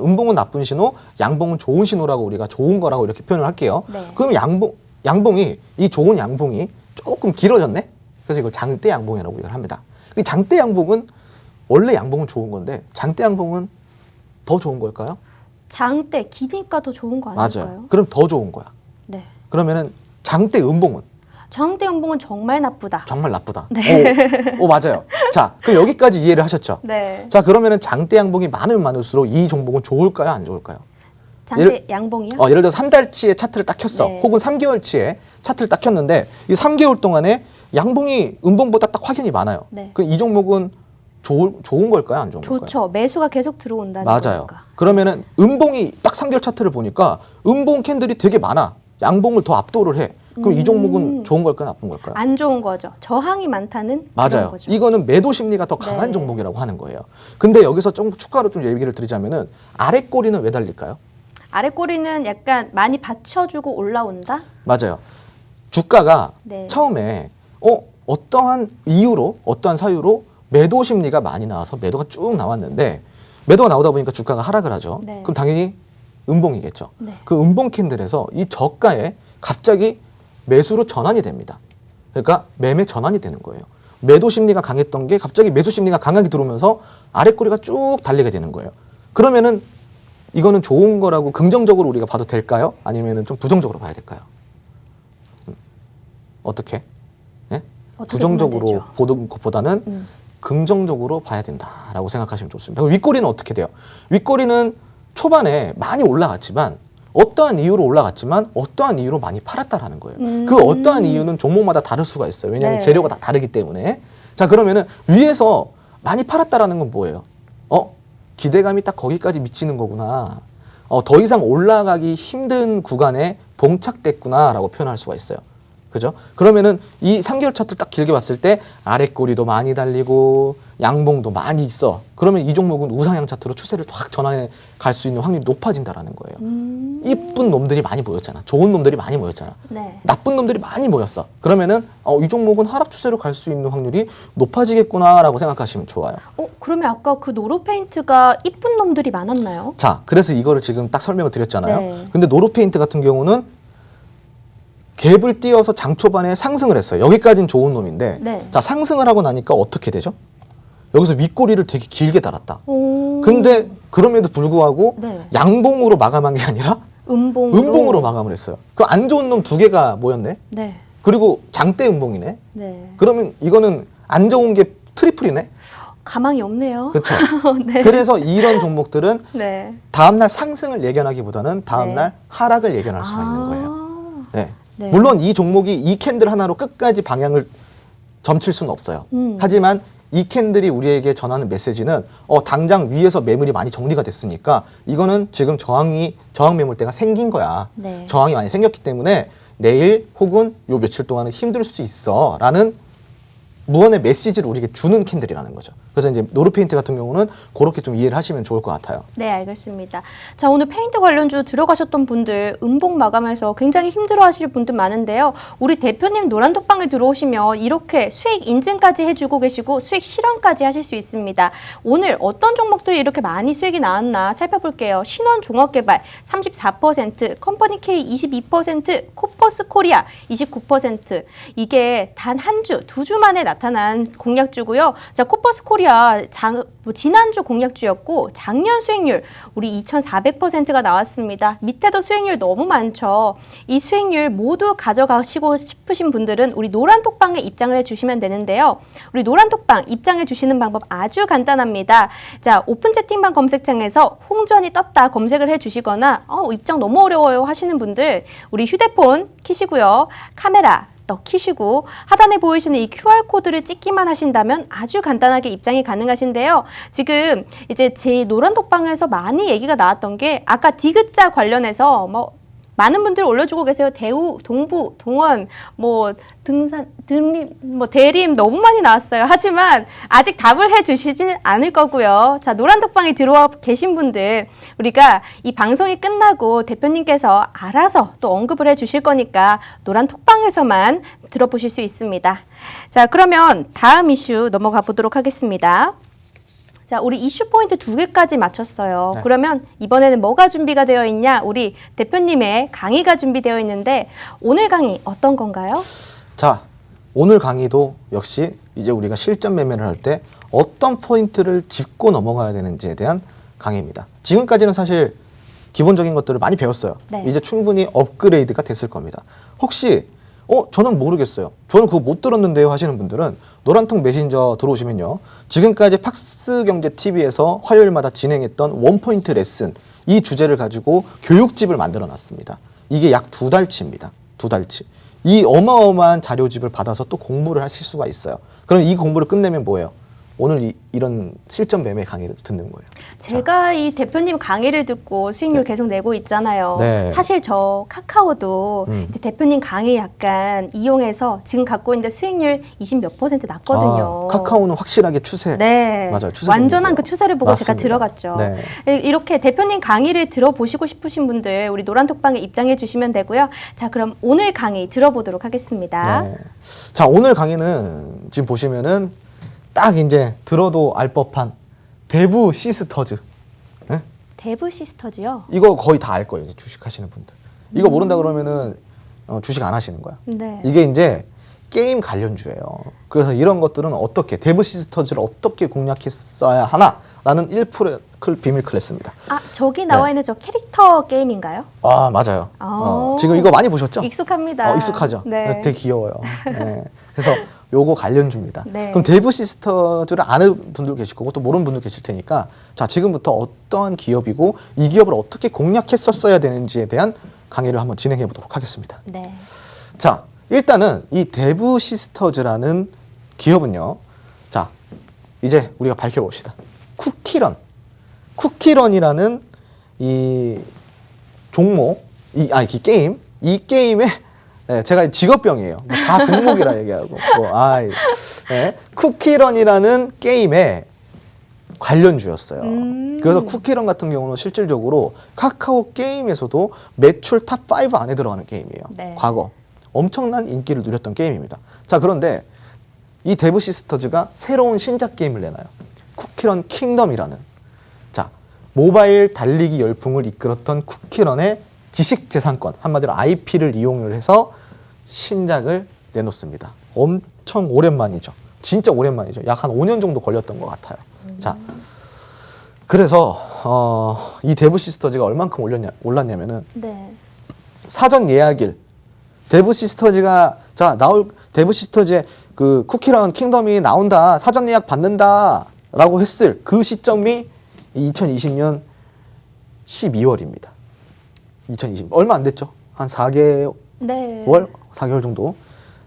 음봉은 나쁜 신호, 양봉은 좋은 신호라고 우리가 좋은 거라고 이렇게 표현을 할게요. 네. 그럼 양봉이 이 좋은 양봉이 조금 길어졌네. 그래서 이걸 장대 양봉이라고 우리가 합니다. 이 장대 양봉은 원래 양봉은 좋은 건데 장대 양봉은 더 좋은 걸까요? 장대 기니까 더 좋은 거 아닐까요? 맞아요. 그럼 더 좋은 거야. 네. 그러면은 장대 음봉은 장대 연봉은 정말 나쁘다. 정말 나쁘다. 오, 맞아요. 자, 그 여기까지 이해를 하셨죠? 네. 자, 그러면은 장대 양봉이 많으면 많을수록 이 종목은 좋을까요? 안 좋을까요? 장대 양봉이요? 예를 들어서 한 달치의 차트를 딱 켰어. 네. 혹은 3개월치의 차트를 딱 켰는데 이 3개월 동안에 양봉이 음봉보다 딱 확연히 많아요. 네. 그럼 이 종목은 좋은 걸까요? 안 좋은 걸까요? 좋죠. 매수가 계속 들어온다는 맞아요. 거니까. 그러면은 음봉이 딱 3개월 차트를 보니까 음봉 캔들이 되게 많아. 양봉을 더 압도를 해. 그럼 이 종목은 좋은 걸까요? 나쁜 걸까요? 안 좋은 거죠. 저항이 많다는 그런 맞아요. 거죠. 이거는 매도 심리가 더 강한 네. 종목이라고 하는 거예요. 근데 여기서 좀 추가로 좀 얘기를 드리자면은 아래 꼬리는 왜 달릴까요? 아래 꼬리는 약간 많이 받쳐주고 올라온다? 맞아요. 주가가 네. 처음에 어떠한 이유로 어떠한 사유로 매도 심리가 많이 나와서 매도가 쭉 나왔는데 매도가 나오다 보니까 주가가 하락을 하죠. 네. 그럼 당연히 음봉이겠죠. 네. 그 음봉 캔들에서 이 저가에 갑자기 매수로 전환이 됩니다. 그러니까 매매 전환이 되는 거예요. 매도 심리가 강했던 게 갑자기 매수 심리가 강하게 들어오면서 아래 꼬리가 쭉 달리게 되는 거예요. 그러면은 이거는 좋은 거라고 긍정적으로 우리가 봐도 될까요? 아니면은 좀 부정적으로 봐야 될까요? 어떻게? 예? 어떻게 부정적으로 보면 되죠? 보는 것보다는 긍정적으로 봐야 된다라고 생각하시면 좋습니다. 그럼 윗꼬리는 어떻게 돼요? 윗꼬리는 초반에 많이 올라갔지만 어떠한 이유로 올라갔지만 어떠한 이유로 많이 팔았다라는 거예요. 그 어떠한 이유는 종목마다 다를 수가 있어요. 왜냐하면 네. 재료가 다 다르기 때문에. 자, 그러면은 위에서 많이 팔았다라는 건 뭐예요? 기대감이 딱 거기까지 미치는 거구나. 더 이상 올라가기 힘든 구간에 봉착됐구나라고 표현할 수가 있어요. 그죠? 그러면은 이 3개월 차트를 딱 길게 봤을 때 아래 꼬리도 많이 달리고 양봉도 많이 있어. 그러면 이 종목은 우상향 차트로 추세를 확 전환해 갈 수 있는 확률이 높아진다라는 거예요. 이쁜 놈들이 많이 모였잖아. 좋은 놈들이 많이 모였잖아. 네. 나쁜 놈들이 많이 모였어. 그러면은 이 종목은 하락 추세로 갈 수 있는 확률이 높아지겠구나라고 생각하시면 좋아요. 그러면 아까 그 노루페인트가 이쁜 놈들이 많았나요? 자, 그래서 이거를 지금 딱 설명을 드렸잖아요. 네. 근데 노루페인트 같은 경우는 갭을 띄어서 장 초반에 상승을 했어요. 여기까지는 좋은 놈인데 네. 자, 상승을 하고 나니까 어떻게 되죠? 여기서 윗꼬리를 되게 길게 달았다. 오. 근데 그럼에도 불구하고 네. 양봉으로 마감한 게 아니라 음봉으로 마감을 했어요. 그 안 좋은 놈 두 개가 모였네. 네. 그리고 장대 음봉이네. 네. 그러면 이거는 안 좋은 게 트리플이네. 가망이 없네요. 그렇죠. 네. 그래서 이런 종목들은 네. 다음날 상승을 예견하기보다는 다음날 네. 하락을 예견할 수가 있는 거예요. 네. 네. 물론 이 종목이 이 캔들 하나로 끝까지 방향을 점칠 수는 없어요. 하지만 이 캔들이 우리에게 전하는 메시지는 당장 위에서 매물이 많이 정리가 됐으니까 이거는 지금 저항 매물대가 생긴 거야. 네. 저항이 많이 생겼기 때문에 내일 혹은 요 며칠 동안은 힘들 수 있어 라는 무언의 메시지를 우리에게 주는 캔들이라는 거죠. 그래서 이제 노르페인트 같은 경우는 그렇게 좀 이해를 하시면 좋을 것 같아요. 네, 알겠습니다. 자, 오늘 페인트 관련주 들어가셨던 분들 음봉 마감해서 굉장히 힘들어 하실 분들 많은데요. 우리 대표님 노란톡방에 들어오시면 이렇게 수익 인증까지 해주고 계시고 수익 실현까지 하실 수 있습니다. 오늘 어떤 종목들이 이렇게 많이 수익이 나왔나 살펴볼게요. 신원종합개발 34%, 컴퍼니 K 22%, 코퍼스 코리아 29%. 이게 단 한 주, 두 주 만에 나타난 공약주고요. 자, 코퍼스 코리아 지난주 공약주였고 작년 수익률 우리 2,400%가 나왔습니다. 밑에도 수익률 너무 많죠. 이 수익률 모두 가져가시고 싶으신 분들은 우리 노란톡방에 입장을 해주시면 되는데요. 우리 노란톡방 입장해 주시는 방법 아주 간단합니다. 자, 오픈 채팅방 검색창에서 홍전이 떴다 검색을 해주시거나 입장 너무 어려워요 하시는 분들 우리 휴대폰 키시고요. 카메라 키시고 하단에 보이시는 이 QR코드를 찍기만 하신다면 아주 간단하게 입장이 가능하신데요. 지금 이제 제 노란톡방에서 많이 얘기가 나왔던 게 아까 디귿자 관련해서 많은 분들이 올려주고 계세요. 대우, 동부, 동원, 등산, 등림, 대림 너무 많이 나왔어요. 하지만 아직 답을 해주시진 않을 거고요. 자, 노란톡방에 들어와 계신 분들 우리가 이 방송이 끝나고 대표님께서 알아서 또 언급을 해주실 거니까 노란톡방에서만 들어보실 수 있습니다. 자, 그러면 다음 이슈 넘어가 보도록 하겠습니다. 자, 우리 이슈 포인트 2개까지 맞췄어요. 네. 그러면 이번에는 뭐가 준비가 되어 있냐? 우리 대표님의 강의가 준비되어 있는데 오늘 강의 어떤 건가요? 자, 오늘 강의도 역시 이제 우리가 실전 매매를 할 때 어떤 포인트를 짚고 넘어가야 되는지에 대한 강의입니다. 지금까지는 사실 기본적인 것들을 많이 배웠어요. 네. 이제 충분히 업그레이드가 됐을 겁니다. 혹시 저는 모르겠어요. 저는 그거 못 들었는데요 하시는 분들은 노란통 메신저 들어오시면요. 지금까지 팍스경제TV에서 화요일마다 진행했던 원포인트 레슨 이 주제를 가지고 교육집을 만들어 놨습니다. 이게 약 2달치입니다. 2달치. 이 어마어마한 자료집을 받아서 또 공부를 하실 수가 있어요. 그럼 이 공부를 끝내면 뭐예요? 오늘 이런 실전 매매 강의를 듣는 거예요. 제가 이 대표님 강의를 듣고 수익률 네. 계속 내고 있잖아요. 네. 사실 저 카카오도 이제 대표님 강의 약간 이용해서 지금 갖고 있는데 수익률 20 몇 % 났거든요. 카카오는 확실하게 추세. 네, 맞아요. 추세 완전한 좋은데요. 그 추세를 보고 제가 맞습니다. 들어갔죠. 네. 이렇게 대표님 강의를 들어보시고 싶으신 분들 우리 노란톡방에 입장해 주시면 되고요. 자, 그럼 오늘 강의 들어보도록 하겠습니다. 네. 자, 오늘 강의는 지금 보시면은 딱 이제 들어도 알 법한 대부 시스터즈. 네? 대부 시스터즈요? 이거 거의 다 알 거예요. 이제 주식 하시는 분들. 이거 모른다 그러면은 주식 안 하시는 거야. 네. 이게 이제 게임 관련주예요. 그래서 이런 것들은 어떻게 대부 시스터즈를 어떻게 공략했어야 하나라는 1% 비밀 클래스입니다. 아, 저기 나와 네. 있는 저 캐릭터 게임인가요? 아, 맞아요. 지금 이거 많이 보셨죠? 익숙합니다. 익숙하죠. 네. 되게 귀여워요. 네. 그래서 요거 관련주입니다. 네. 그럼 대부 시스터즈를 아는 분들 계실 거고 또 모르는 분들 계실 테니까 자, 지금부터 어떠한 기업이고 이 기업을 어떻게 공략했었어야 되는지에 대한 강의를 한번 진행해 보도록 하겠습니다. 네. 자, 일단은 이 대부 시스터즈라는 기업은요. 자, 이제 우리가 밝혀봅시다. 쿠키런이라는 이 종목, 이 게임, 이 게임의 제가 직업병이에요. 다 종목이라 얘기하고. 쿠키런이라는 게임의 관련주였어요. 그래서 쿠키런 같은 경우는 실질적으로 카카오 게임에서도 매출 탑5 안에 들어가는 게임이에요. 네. 과거. 엄청난 인기를 누렸던 게임입니다. 자, 그런데 이 데브 시스터즈가 새로운 신작 게임을 내놔요. 쿠키런 킹덤이라는. 자, 모바일 달리기 열풍을 이끌었던 쿠키런의 지식재산권, 한마디로 IP를 이용을 해서 신작을 내놓습니다. 엄청 오랜만이죠. 진짜 오랜만이죠. 약 한 5년 정도 걸렸던 것 같아요. 자, 그래서 이 데브 시스터즈가 얼만큼 올랐냐면은 네. 사전 예약일 데브 시스터즈가 데브 시스터즈의 그 쿠키런 킹덤이 나온다, 사전 예약 받는다라고 했을 그 시점이 2020년 12월입니다. 2020 얼마 안 됐죠? 한 4개월, 네. 4개월 정도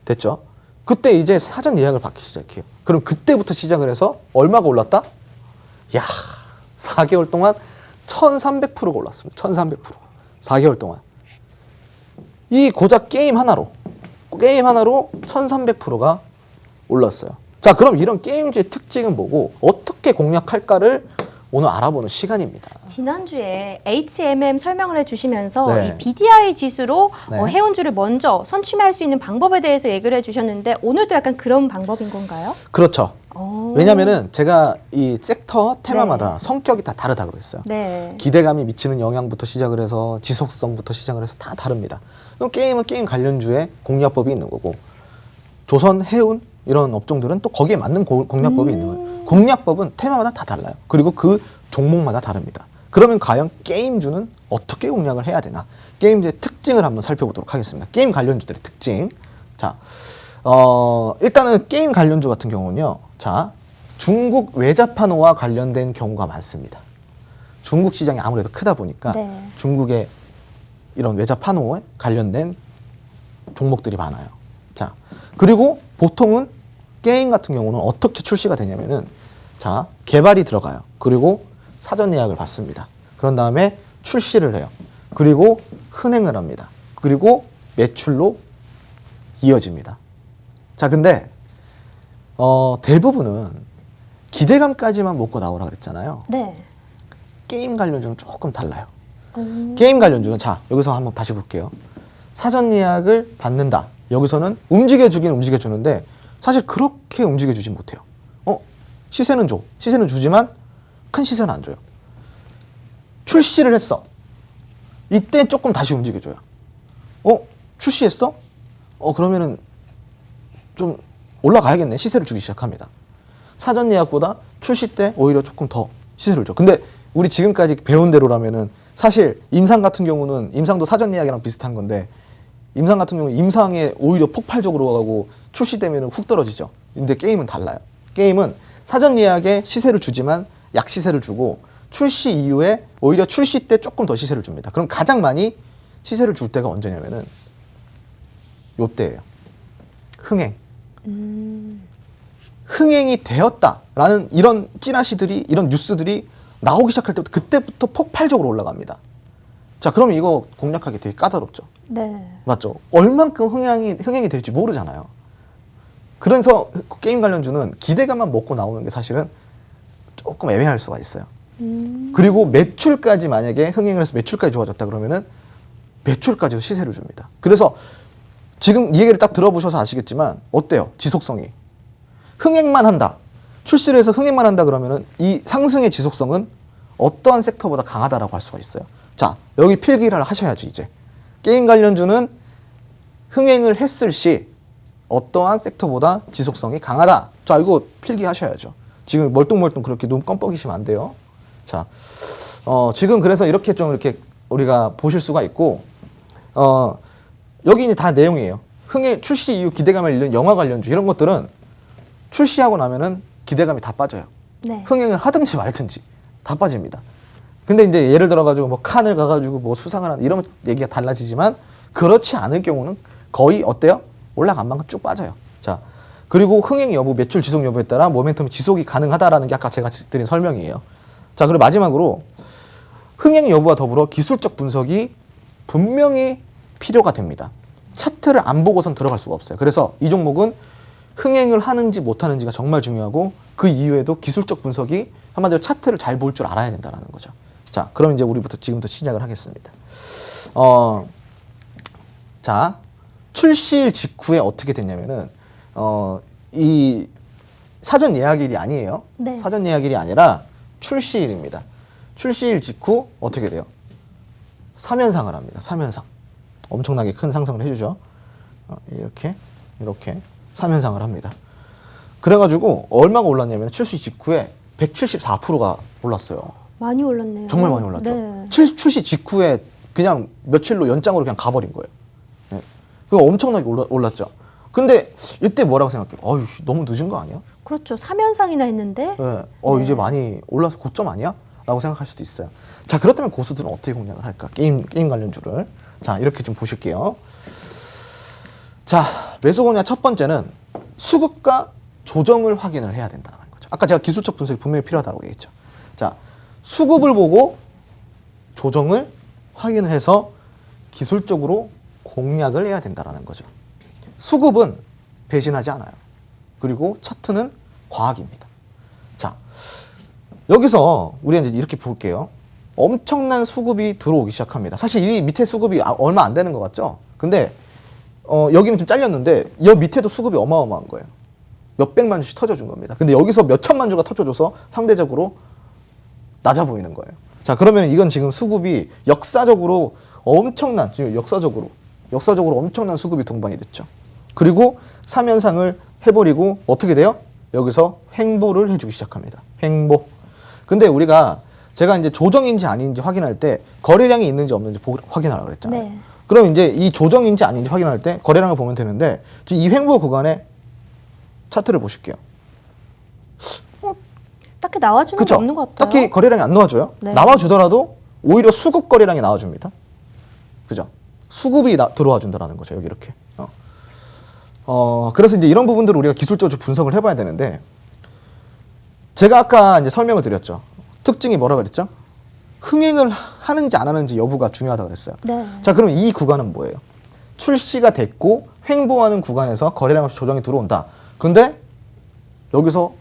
됐죠. 그때 이제 사전 예약을 받기 시작해요. 그럼 그때부터 시작을 해서 얼마가 올랐다? 야, 4개월 동안 1300%가 올랐습니다. 1300%. 4개월 동안. 이 고작 게임 하나로 1300%가 올랐어요. 자, 그럼 이런 게임주의 특징은 뭐고 어떻게 공략할까를 오늘 알아보는 시간입니다. 지난주에 HMM 설명을 해주시면서 네. 이 BDI 지수로 네. 해운주를 먼저 선취할 수 있는 방법에 대해서 얘기를 해주셨는데 오늘도 약간 그런 방법인 건가요? 그렇죠. 오. 왜냐면은 제가 이 섹터 테마마다 네. 성격이 다 다르다고 그랬어요. 네. 기대감이 미치는 영향부터 시작을 해서 지속성부터 시작을 해서 다 다릅니다. 그럼 게임은 게임 관련주에 공략법이 있는 거고 조선, 해운 이런 업종들은 또 거기에 맞는 공략법이 있는 거예요. 공략법은 테마마다 다 달라요. 그리고 그 종목마다 다릅니다. 그러면 과연 게임주는 어떻게 공략을 해야 되나? 게임주의 특징을 한번 살펴보도록 하겠습니다. 게임 관련주들의 특징. 자, 일단은 게임 관련주 같은 경우는요. 자, 중국 외자판호와 관련된 경우가 많습니다. 중국 시장이 아무래도 크다 보니까 네. 중국의 이런 외자판호에 관련된 종목들이 많아요. 자, 그리고 보통은 게임 같은 경우는 어떻게 출시가 되냐면은 자, 개발이 들어가요. 그리고 사전 예약을 받습니다. 그런 다음에 출시를 해요. 그리고 흥행을 합니다. 그리고 매출로 이어집니다. 자, 근데 대부분은 기대감까지만 먹고 나오라 그랬잖아요. 네. 게임 관련주는 조금 달라요. 게임 관련주는 자, 여기서 한번 다시 볼게요. 사전 예약을 받는다. 여기서는 움직여주긴 움직여주는데 사실 그렇게 움직여주진 못해요. 시세는 줘. 시세는 주지만 큰 시세는 안 줘요. 출시를 했어. 이때 조금 다시 움직여줘요. 출시했어? 그러면은 좀 올라가야겠네. 시세를 주기 시작합니다. 사전 예약보다 출시 때 오히려 조금 더 시세를 줘. 근데 우리 지금까지 배운 대로라면은 사실 임상 같은 경우는 임상도 사전 예약이랑 비슷한 건데 임상 같은 경우는 임상에 오히려 폭발적으로 가고 출시되면 훅 떨어지죠. 근데 게임은 달라요. 게임은 사전 예약에 시세를 주지만 약 시세를 주고 출시 이후에 오히려 출시 때 조금 더 시세를 줍니다. 그럼 가장 많이 시세를 줄 때가 언제냐면은 요때예요. 흥행. 흥행이 되었다라는 이런 찌라시들이 이런 뉴스들이 나오기 시작할 때부터 그때부터 폭발적으로 올라갑니다. 자, 그러면 이거 공략하기 되게 까다롭죠. 네. 맞죠? 얼만큼 흥행이 될지 모르잖아요. 그래서 게임 관련주는 기대감만 먹고 나오는 게 사실은 조금 애매할 수가 있어요. 그리고 매출까지 만약에 흥행을 해서 매출까지 좋아졌다 그러면은 매출까지도 시세를 줍니다. 그래서 지금 이 얘기를 딱 들어보셔서 아시겠지만 어때요? 지속성이. 흥행만 한다. 출시를 해서 흥행만 한다 그러면은 이 상승의 지속성은 어떠한 섹터보다 강하다라고 할 수가 있어요. 자, 여기 필기를 하셔야지 이제. 게임 관련주는 흥행을 했을 시 어떠한 섹터보다 지속성이 강하다. 자, 이거 필기하셔야죠. 지금 멀뚱멀뚱 그렇게 눈 껌뻑이시면 안 돼요. 자, 지금 그래서 이렇게 좀 이렇게 우리가 보실 수가 있고, 여기 이제 다 내용이에요. 흥행 출시 이후 기대감을 잃는 영화 관련주 이런 것들은 출시하고 나면은 기대감이 다 빠져요. 네. 흥행을 하든지 말든지 다 빠집니다. 근데 이제 예를 들어가지고 뭐 칸을 가가지고 뭐 수상을 하는 이런 얘기가 달라지지만 그렇지 않을 경우는 거의 어때요? 올라간 만큼 쭉 빠져요. 자, 그리고 흥행 여부, 매출 지속 여부에 따라 모멘텀이 지속이 가능하다라는 게 아까 제가 드린 설명이에요. 자, 그리고 마지막으로 흥행 여부와 더불어 기술적 분석이 분명히 필요가 됩니다. 차트를 안 보고선 들어갈 수가 없어요. 그래서 이 종목은 흥행을 하는지 못하는지가 정말 중요하고 그 이후에도 기술적 분석이 한마디로 차트를 잘 볼 줄 알아야 된다는 거죠. 자, 그럼 이제 우리부터 지금부터 시작을 하겠습니다. 자, 출시일 직후에 어떻게 됐냐면은 이 사전 예약일이 아니에요. 네. 사전 예약일이 아니라 출시일입니다. 출시일 직후 어떻게 돼요? 3연상을 합니다. 3연상. 엄청나게 큰 상승을 해주죠. 이렇게 3연상을 합니다. 그래가지고 얼마가 올랐냐면 출시 직후에 174%가 올랐어요. 많이 올랐네요. 정말 많이 올랐죠. 네. 출시 직후에 그냥 며칠로 연장으로 그냥 가버린 거예요. 네. 그거 엄청나게 올랐죠. 근데 이때 뭐라고 생각해요? 어휴, 너무 늦은 거 아니야? 그렇죠. 3연상이나 했는데. 네. 네. 이제 많이 올라서 고점 아니야? 라고 생각할 수도 있어요. 자, 그렇다면 고수들은 어떻게 공략을 할까? 게임 관련주를. 자, 이렇게 좀 보실게요. 자, 매수 공략 첫 번째는 수급과 조정을 확인을 해야 된다는 거죠. 아까 제가 기술적 분석이 분명히 필요하다고 얘기했죠. 자, 수급을 보고 조정을 확인을 해서 기술적으로 공략을 해야 된다는 거죠. 수급은 배신하지 않아요. 그리고 차트는 과학입니다. 자, 여기서 우리가 이제 이렇게 볼게요. 엄청난 수급이 들어오기 시작합니다. 사실 이 밑에 수급이 얼마 안 되는 것 같죠? 근데 여기는 좀 잘렸는데 여 밑에도 수급이 어마어마한 거예요. 몇백만 주씩 터져준 겁니다. 근데 여기서 몇천만 주가 터져줘서 상대적으로 낮아 보이는 거예요. 자, 그러면 이건 지금 수급이 역사적으로 역사적으로 엄청난 수급이 동반이 됐죠. 그리고 3연상을 해버리고 어떻게 돼요? 여기서 횡보를 해주기 시작합니다. 횡보. 근데 제가 이제 조정인지 아닌지 확인할 때 거래량이 있는지 없는지 확인하라고 그랬잖아요. 네. 그럼 이제 이 조정인지 아닌지 확인할 때 거래량을 보면 되는데 지금 이 횡보 구간에 차트를 보실게요. 딱히 나와주는 게 그쵸? 없는 것 같아요. 딱히 거래량이 안 나와줘요. 네. 나와주더라도 오히려 수급 거래량이 나와줍니다. 그죠? 수급이 들어와 준다는 거죠. 여기 이렇게. 그래서 이제 이런 부분들을 우리가 기술적으로 분석을 해봐야 되는데 제가 아까 이제 설명을 드렸죠. 특징이 뭐라 그랬죠? 흥행을 하는지 안 하는지 여부가 중요하다고 그랬어요. 네. 자, 그럼 이 구간은 뭐예요? 출시가 됐고 횡보하는 구간에서 거래량 조정이 들어온다. 근데 여기서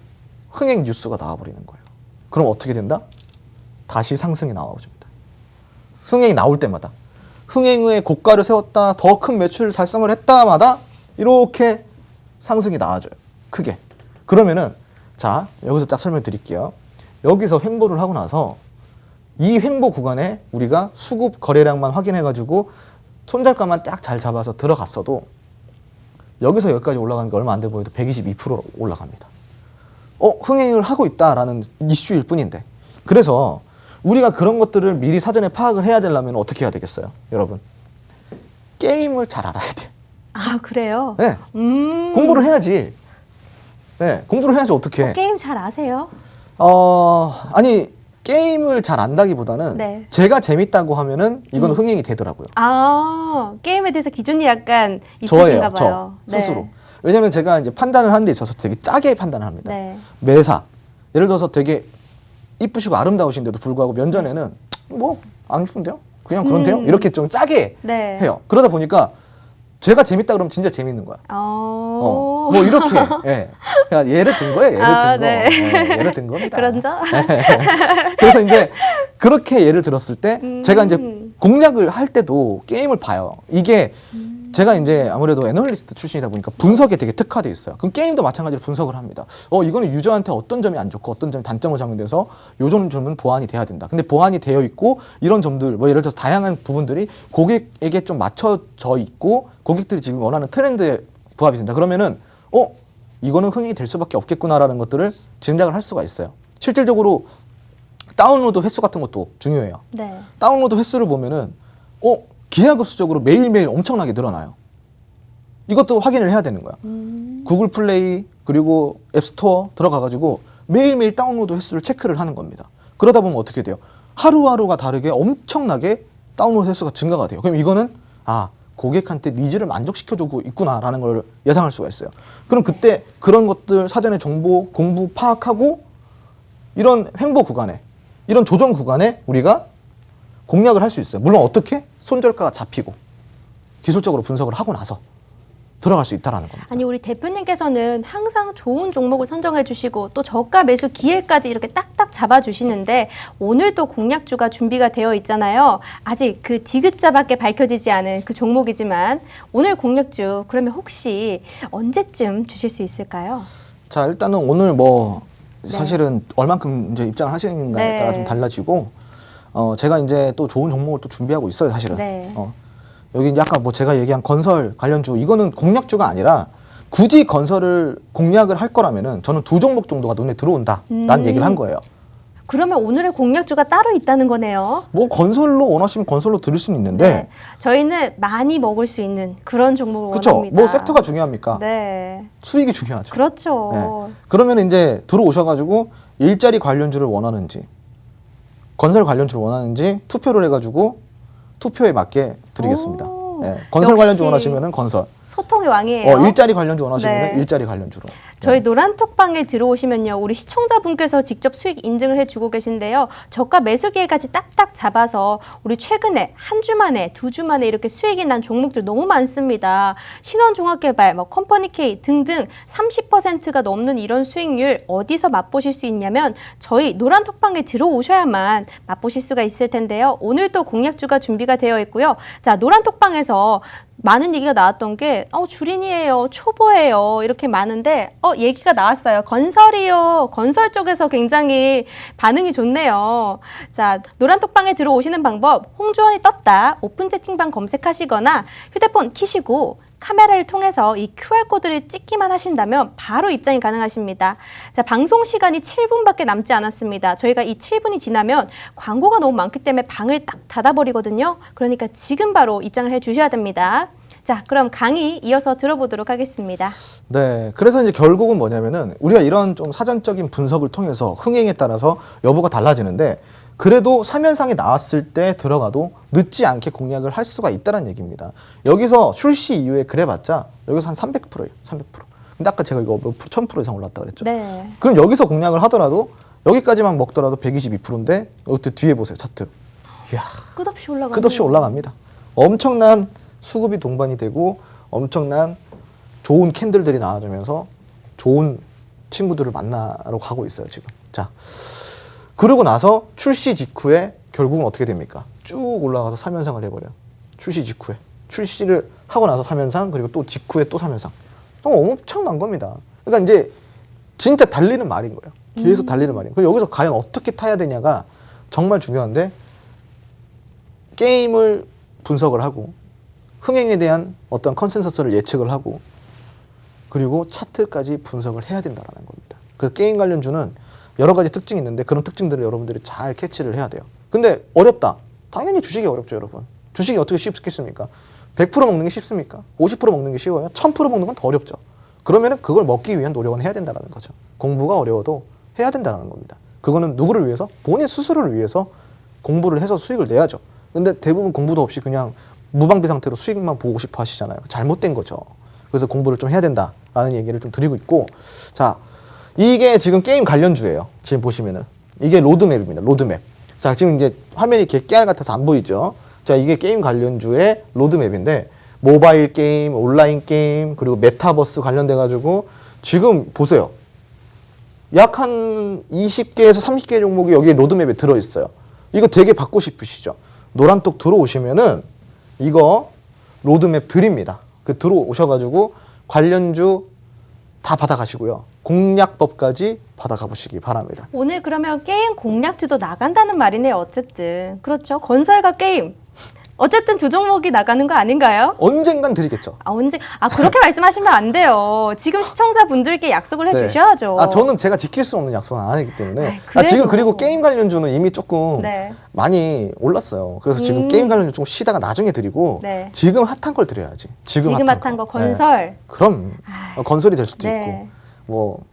흥행 뉴스가 나와버리는 거예요. 그럼 어떻게 된다? 다시 상승이 나와줍니다. 흥행이 나올 때마다 흥행의 고가를 세웠다, 더 큰 매출을 달성을 했다마다 이렇게 상승이 나와줘요. 크게. 그러면은 자, 여기서 딱 설명드릴게요. 여기서 횡보를 하고 나서 이 횡보 구간에 우리가 수급 거래량만 확인해가지고 손절가만 딱 잘 잡아서 들어갔어도 여기서 여기까지 올라가는 게 얼마 안 돼 보여도 122% 올라갑니다. 흥행을 하고 있다라는 이슈일 뿐인데. 그래서 우리가 그런 것들을 미리 사전에 파악을 해야 되려면 어떻게 해야 되겠어요, 여러분? 게임을 잘 알아야 돼요. 아, 그래요? 네. 공부를 해야지. 네, 공부를 해야지 어떻게? 게임 잘 아세요? 아니 게임을 잘 안다기보다는 네. 제가 재밌다고 하면은 이건 흥행이 되더라고요. 아, 게임에 대해서 기준이 약간 저예요, 있으신가 봐요. 저 스스로. 왜냐면 제가 이제 판단을 하는 데 있어서 되게 짜게 판단을 합니다. 네. 매사. 예를 들어서 되게 이쁘시고 아름다우신데도 불구하고 면전에는 뭐 안 이쁜데요? 그냥 그런데요? 이렇게 좀 짜게 네. 해요. 그러다 보니까 제가 재밌다 그러면 진짜 재밌는 거야. 뭐 이렇게. 예. 그러니까 예를 든 거예요. 예를 든 거. 네. 예를 든 겁니다. 그런 점? 그래서 이제 그렇게 예를 들었을 때 제가 이제 공략을 할 때도 게임을 봐요. 이게 제가 이제 아무래도 애널리스트 출신이다 보니까 분석에 되게 특화돼 있어요. 그럼 게임도 마찬가지로 분석을 합니다. 이거는 유저한테 어떤 점이 안 좋고 어떤 점이 단점을 작용돼서 요런 점은 보완이 돼야 된다. 근데 보완이 되어 있고 이런 점들 뭐 예를 들어서 다양한 부분들이 고객에게 좀 맞춰져 있고 고객들이 지금 원하는 트렌드에 부합이 된다. 그러면은 이거는 흥행이 될 수밖에 없겠구나라는 것들을 짐작을 할 수가 있어요. 실질적으로 다운로드 횟수 같은 것도 중요해요. 네. 다운로드 횟수를 보면은 기하급수적으로 매일매일 엄청나게 늘어나요. 이것도 확인을 해야 되는 거야. 구글 플레이 그리고 앱스토어 들어가가지고 매일매일 다운로드 횟수를 체크를 하는 겁니다. 그러다 보면 어떻게 돼요? 하루하루가 다르게 엄청나게 다운로드 횟수가 증가가 돼요. 그럼 이거는 고객한테 니즈를 만족시켜주고 있구나라는 걸 예상할 수가 있어요. 그럼 그때 그런 것들 사전에 정보 공부 파악하고 이런 횡보 구간에 이런 조정 구간에 우리가 공략을 할 수 있어요. 물론 어떻게? 손절가가 잡히고 기술적으로 분석을 하고 나서 들어갈 수 있다는 겁니다. 아니, 우리 대표님께서는 항상 좋은 종목을 선정해 주시고 또 저가 매수 기회까지 이렇게 딱딱 잡아주시는데 오늘도 공략주가 준비가 되어 있잖아요. 아직 그 디귿자밖에 밝혀지지 않은 그 종목이지만 오늘 공략주 그러면 혹시 언제쯤 주실 수 있을까요? 자, 일단은 오늘 사실은 얼만큼 이제 입장을 하시는가에 따라 좀 달라지고 제가 이제 또 좋은 종목을 또 준비하고 있어요, 사실은. 네. 여기 이제 아까 제가 얘기한 건설 관련주, 이거는 공략주가 아니라 굳이 건설을 공략을 할 거라면은 저는 두 종목 정도가 눈에 들어온다. 라는 얘기를 한 거예요. 그러면 오늘의 공략주가 따로 있다는 거네요. 건설로 원하시면 건설로 들을 수는 있는데. 네. 저희는 많이 먹을 수 있는 그런 종목을 그쵸? 원합니다. 섹터가 중요합니까? 네. 수익이 중요하죠. 그렇죠. 네. 그러면 이제 들어오셔가지고 일자리 관련주를 원하는지 건설 관련주를 원하는지 투표를 해가지고 투표에 맞게 드리겠습니다. 네. 건설 관련주 원하시면은 건설. 소통의 왕이에요. 일자리 관련주 원하시면은 네. 일자리 관련주로. 저희 노란톡방에 들어오시면요, 우리 시청자분께서 직접 수익 인증을 해주고 계신데요. 저가 매수 기회까지 딱딱 잡아서 우리 최근에 한 주 만에, 두 주 만에 이렇게 수익이 난 종목들 너무 많습니다. 신원종합개발, 컴퍼니K 등등 30%가 넘는 이런 수익률 어디서 맛보실 수 있냐면 저희 노란톡방에 들어오셔야만 맛보실 수가 있을 텐데요. 오늘도 공략주가 준비가 되어 있고요. 자, 노란톡방에서 많은 얘기가 나왔던 게 주린이에요, 초보예요 이렇게 많은데 얘기가 나왔어요. 건설이요. 건설 쪽에서 굉장히 반응이 좋네요. 자, 노란톡방에 들어오시는 방법, 홍주원이 떴다 오픈 채팅방 검색하시거나 휴대폰 키시고 카메라를 통해서 이 QR코드를 찍기만 하신다면 바로 입장이 가능하십니다. 자, 방송 시간이 7분밖에 남지 않았습니다. 저희가 이 7분이 지나면 광고가 너무 많기 때문에 방을 딱 닫아버리거든요. 그러니까 지금 바로 입장을 해주셔야 됩니다. 자, 그럼 강의 이어서 들어보도록 하겠습니다. 네, 그래서 이제 결국은 뭐냐면은 우리가 이런 좀 사전적인 분석을 통해서 흥행에 따라서 여부가 달라지는데 그래도 3연상이 나왔을 때 들어가도 늦지 않게 공략을 할 수가 있다는 얘기입니다. 여기서 출시 이후에 그래봤자 여기서 한 300%예요. 300%. 근데 아까 제가 이거 1000% 이상 올랐다 그랬죠. 네. 그럼 여기서 공략을 하더라도 여기까지만 먹더라도 122%인데 여기 뒤에 보세요. 차트. 이야, 끝없이 올라가네요. 끝없이 올라갑니다. 엄청난 수급이 동반이 되고 엄청난 좋은 캔들들이 나와주면서 좋은 친구들을 만나러 가고 있어요, 지금. 자, 그러고 나서 출시 직후에 결국은 어떻게 됩니까? 쭉 올라가서 3연상을 해버려요. 출시 직후에. 출시를 하고 나서 3연상, 그리고 또 직후에 또 3연상. 엄청난 겁니다. 그러니까 이제 진짜 달리는 말인 거예요. 계속 달리는 말이에요. 그럼 여기서 과연 어떻게 타야 되냐가 정말 중요한데 게임을 분석을 하고 흥행에 대한 어떤 컨센서스를 예측을 하고 그리고 차트까지 분석을 해야 된다는 겁니다. 그 게임 관련주는 여러 가지 특징이 있는데 그런 특징들을 여러분들이 잘 캐치를 해야 돼요. 근데 어렵다. 당연히 주식이 어렵죠, 여러분. 주식이 어떻게 쉽겠습니까? 100% 먹는 게 쉽습니까? 50% 먹는 게 쉬워요? 1000% 먹는 건 더 어렵죠. 그러면은 그걸 먹기 위한 노력은 해야 된다는 거죠. 공부가 어려워도 해야 된다는 겁니다. 그거는 누구를 위해서? 본인 스스로를 위해서 공부를 해서 수익을 내야죠. 근데 대부분 공부도 없이 그냥 무방비 상태로 수익만 보고 싶어 하시잖아요. 잘못된 거죠. 그래서 공부를 좀 해야 된다라는 얘기를 좀 드리고 있고, 자, 이게 지금 게임 관련주예요. 지금 보시면은 이게 로드맵입니다. 로드맵. 자, 지금 이제 화면이 이렇게 깨알 같아서 안 보이죠. 자, 이게 게임 관련주의 로드맵인데 모바일 게임, 온라인 게임, 그리고 메타버스 관련돼 가지고 지금 보세요. 약 한 20개에서 30개 종목이 여기 로드맵에 들어 있어요. 이거 되게 받고 싶으시죠? 노란톡 들어오시면은 이거 로드맵 드립니다. 그 들어오셔가지고 관련주 다 받아가시고요. 공략법까지 받아가 보시기 바랍니다. 오늘 그러면 게임 공략주도 나간다는 말이네요. 어쨌든 그렇죠. 건설과 게임 어쨌든 두 종목이 나가는 거 아닌가요? 언젠간 드리겠죠. 언제 그렇게 말씀하시면 안 돼요. 지금 시청자분들께 약속을 해주셔야죠. 저는 제가 지킬 수 없는 약속은 안 하기 때문에. 아이, 그래도. 지금 그리고 게임 관련주는 이미 조금 네. 많이 올랐어요. 그래서 지금 게임 관련주 좀 쉬다가 나중에 드리고 네. 지금 핫한 걸 드려야지. 지금 핫한 거 건설. 네. 그럼 건설이 될 수도 네. 있고 뭐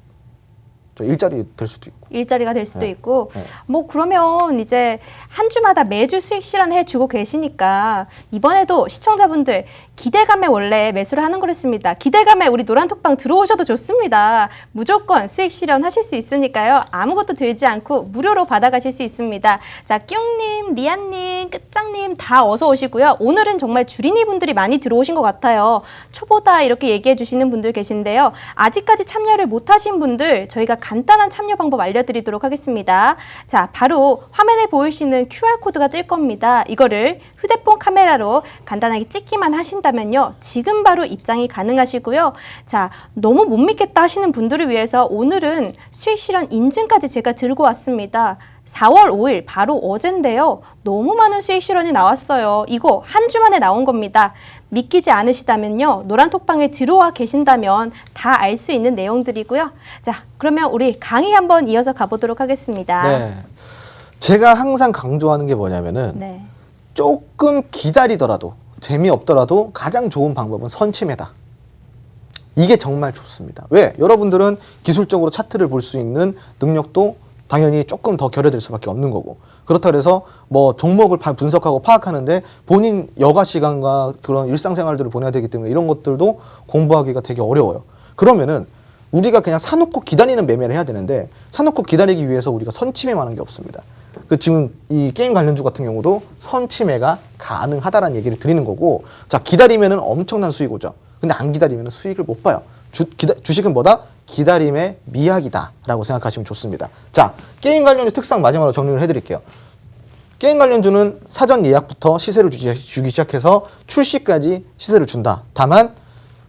저 일자리 될 수도 있고. 일자리가 될 수도 네. 있고 네. 뭐 그러면 이제 한 주마다 매주 수익 실현해 주고 계시니까 이번에도 시청자분들 기대감에 원래 매수를 하는 거랬습니다. 기대감에 우리 노란톡방 들어오셔도 좋습니다. 무조건 수익 실현하실 수 있으니까요. 아무것도 들지 않고 무료로 받아가실 수 있습니다. 자, 뀨님, 리안님, 끝장님 다 어서 오시고요. 오늘은 정말 주린이 분들이 많이 들어오신 것 같아요. 초보다 이렇게 얘기해 주시는 분들 계신데요. 아직까지 참여를 못하신 분들 저희가 간단한 참여 방법 알려드리도록 하겠습니다. 자, 바로 화면에 보이시는 QR코드가 뜰 겁니다. 이거를 휴대폰 카메라로 간단하게 찍기만 하신다면요. 지금 바로 입장이 가능하시고요. 자, 너무 못 믿겠다 하시는 분들을 위해서 오늘은 수익 실현 인증까지 제가 들고 왔습니다. 4월 5일 바로 어젠데요. 너무 많은 수익 실현이 나왔어요. 이거 한 주 만에 나온 겁니다. 믿기지 않으시다면요. 노란톡방에 들어와 계신다면 다 알 수 있는 내용들이고요. 자, 그러면 우리 강의 한번 이어서 가보도록 하겠습니다. 네. 제가 항상 강조하는 게 뭐냐면은 네. 조금 기다리더라도 재미없더라도 가장 좋은 방법은 선침해다. 이게 정말 좋습니다. 왜? 여러분들은 기술적으로 차트를 볼 수 있는 능력도 당연히 조금 더 결여될 수밖에 없는 거고, 그렇다 그래서 뭐 종목을 분석하고 파악하는데 본인 여가 시간과 그런 일상생활들을 보내야 되기 때문에 이런 것들도 공부하기가 되게 어려워요. 그러면은 우리가 그냥 사놓고 기다리는 매매를 해야 되는데 사놓고 기다리기 위해서 우리가 선침해만 하는 게 없습니다. 그 지금 이 게임 관련주 같은 경우도 선침해가 가능하다라는 얘기를 드리는 거고, 자, 기다리면은 엄청난 수익 오죠. 근데 안 기다리면은 수익을 못 봐요. 주식은 뭐다? 기다림의 미학이다라고 생각하시면 좋습니다. 자, 게임 관련주 특성 마지막으로 정리를 해드릴게요. 게임 관련주는 사전 예약부터 시세를 주기 시작해서 출시까지 시세를 준다. 다만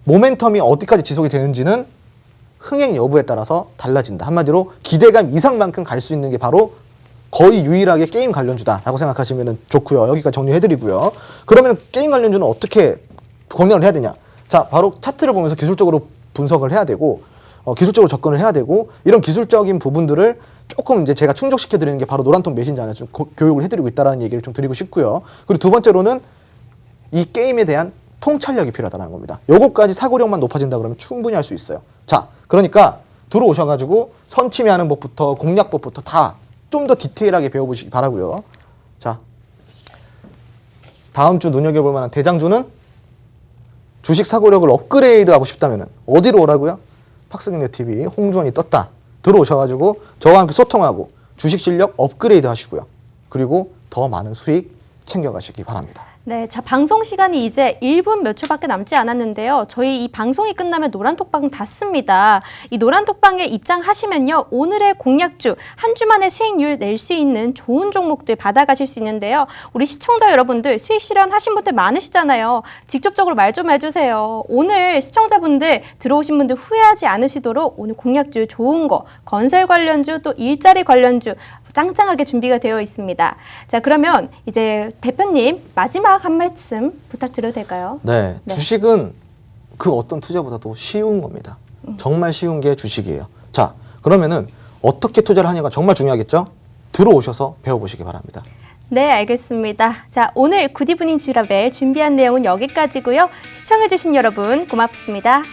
모멘텀이 어디까지 지속이 되는지는 흥행 여부에 따라서 달라진다. 한마디로 기대감 이상만큼 갈 수 있는 게 바로 거의 유일하게 게임 관련주다라고 생각하시면 좋고요. 여기까지 정리해드리고요. 그러면 게임 관련주는 어떻게 공략을 해야 되냐? 자, 바로 차트를 보면서 기술적으로 분석을 해야 되고, 기술적으로 접근을 해야 되고, 이런 기술적인 부분들을 조금 이제 제가 충족시켜 드리는 게 바로 노란통 메신저 안에서 좀 교육을 해드리고 있다는 얘기를 좀 드리고 싶고요. 그리고 두 번째로는 이 게임에 대한 통찰력이 필요하다는 겁니다. 요거까지 사고력만 높아진다 그러면 충분히 할 수 있어요. 자, 그러니까 들어오셔가지고 선침해하는 법부터 공략법부터 다 좀 더 디테일하게 배워보시기 바라고요. 자, 다음 주 눈여겨볼 만한 대장주는 주식 사고력을 업그레이드하고 싶다면 어디로 오라고요? 팍스경제TV 홍주원이 떴다. 들어오셔가지고 저와 함께 소통하고 주식 실력 업그레이드 하시고요. 그리고 더 많은 수익 챙겨가시기 바랍니다. 네, 자, 방송 시간이 이제 1분 몇 초밖에 남지 않았는데요. 저희 이 방송이 끝나면 노란톡방 닫습니다. 이 노란톡방에 입장하시면요. 오늘의 공략주, 한 주 만에 수익률 낼 수 있는 좋은 종목들 받아가실 수 있는데요. 우리 시청자 여러분들 수익 실현하신 분들 많으시잖아요. 직접적으로 말 좀 해주세요. 오늘 시청자분들 들어오신 분들 후회하지 않으시도록 오늘 공략주 좋은 거, 건설 관련주 또 일자리 관련주 짱짱하게 준비가 되어 있습니다. 자, 그러면 이제 대표님 마지막 한 말씀 부탁드려도 될까요? 네, 네. 주식은 그 어떤 투자보다도 쉬운 겁니다. 정말 쉬운 게 주식이에요. 자, 그러면은 어떻게 투자를 하냐가 정말 중요하겠죠? 들어오셔서 배워보시기 바랍니다. 네, 알겠습니다. 자, 오늘 굿이브닝 쥬라벨 준비한 내용은 여기까지고요. 시청해주신 여러분 고맙습니다.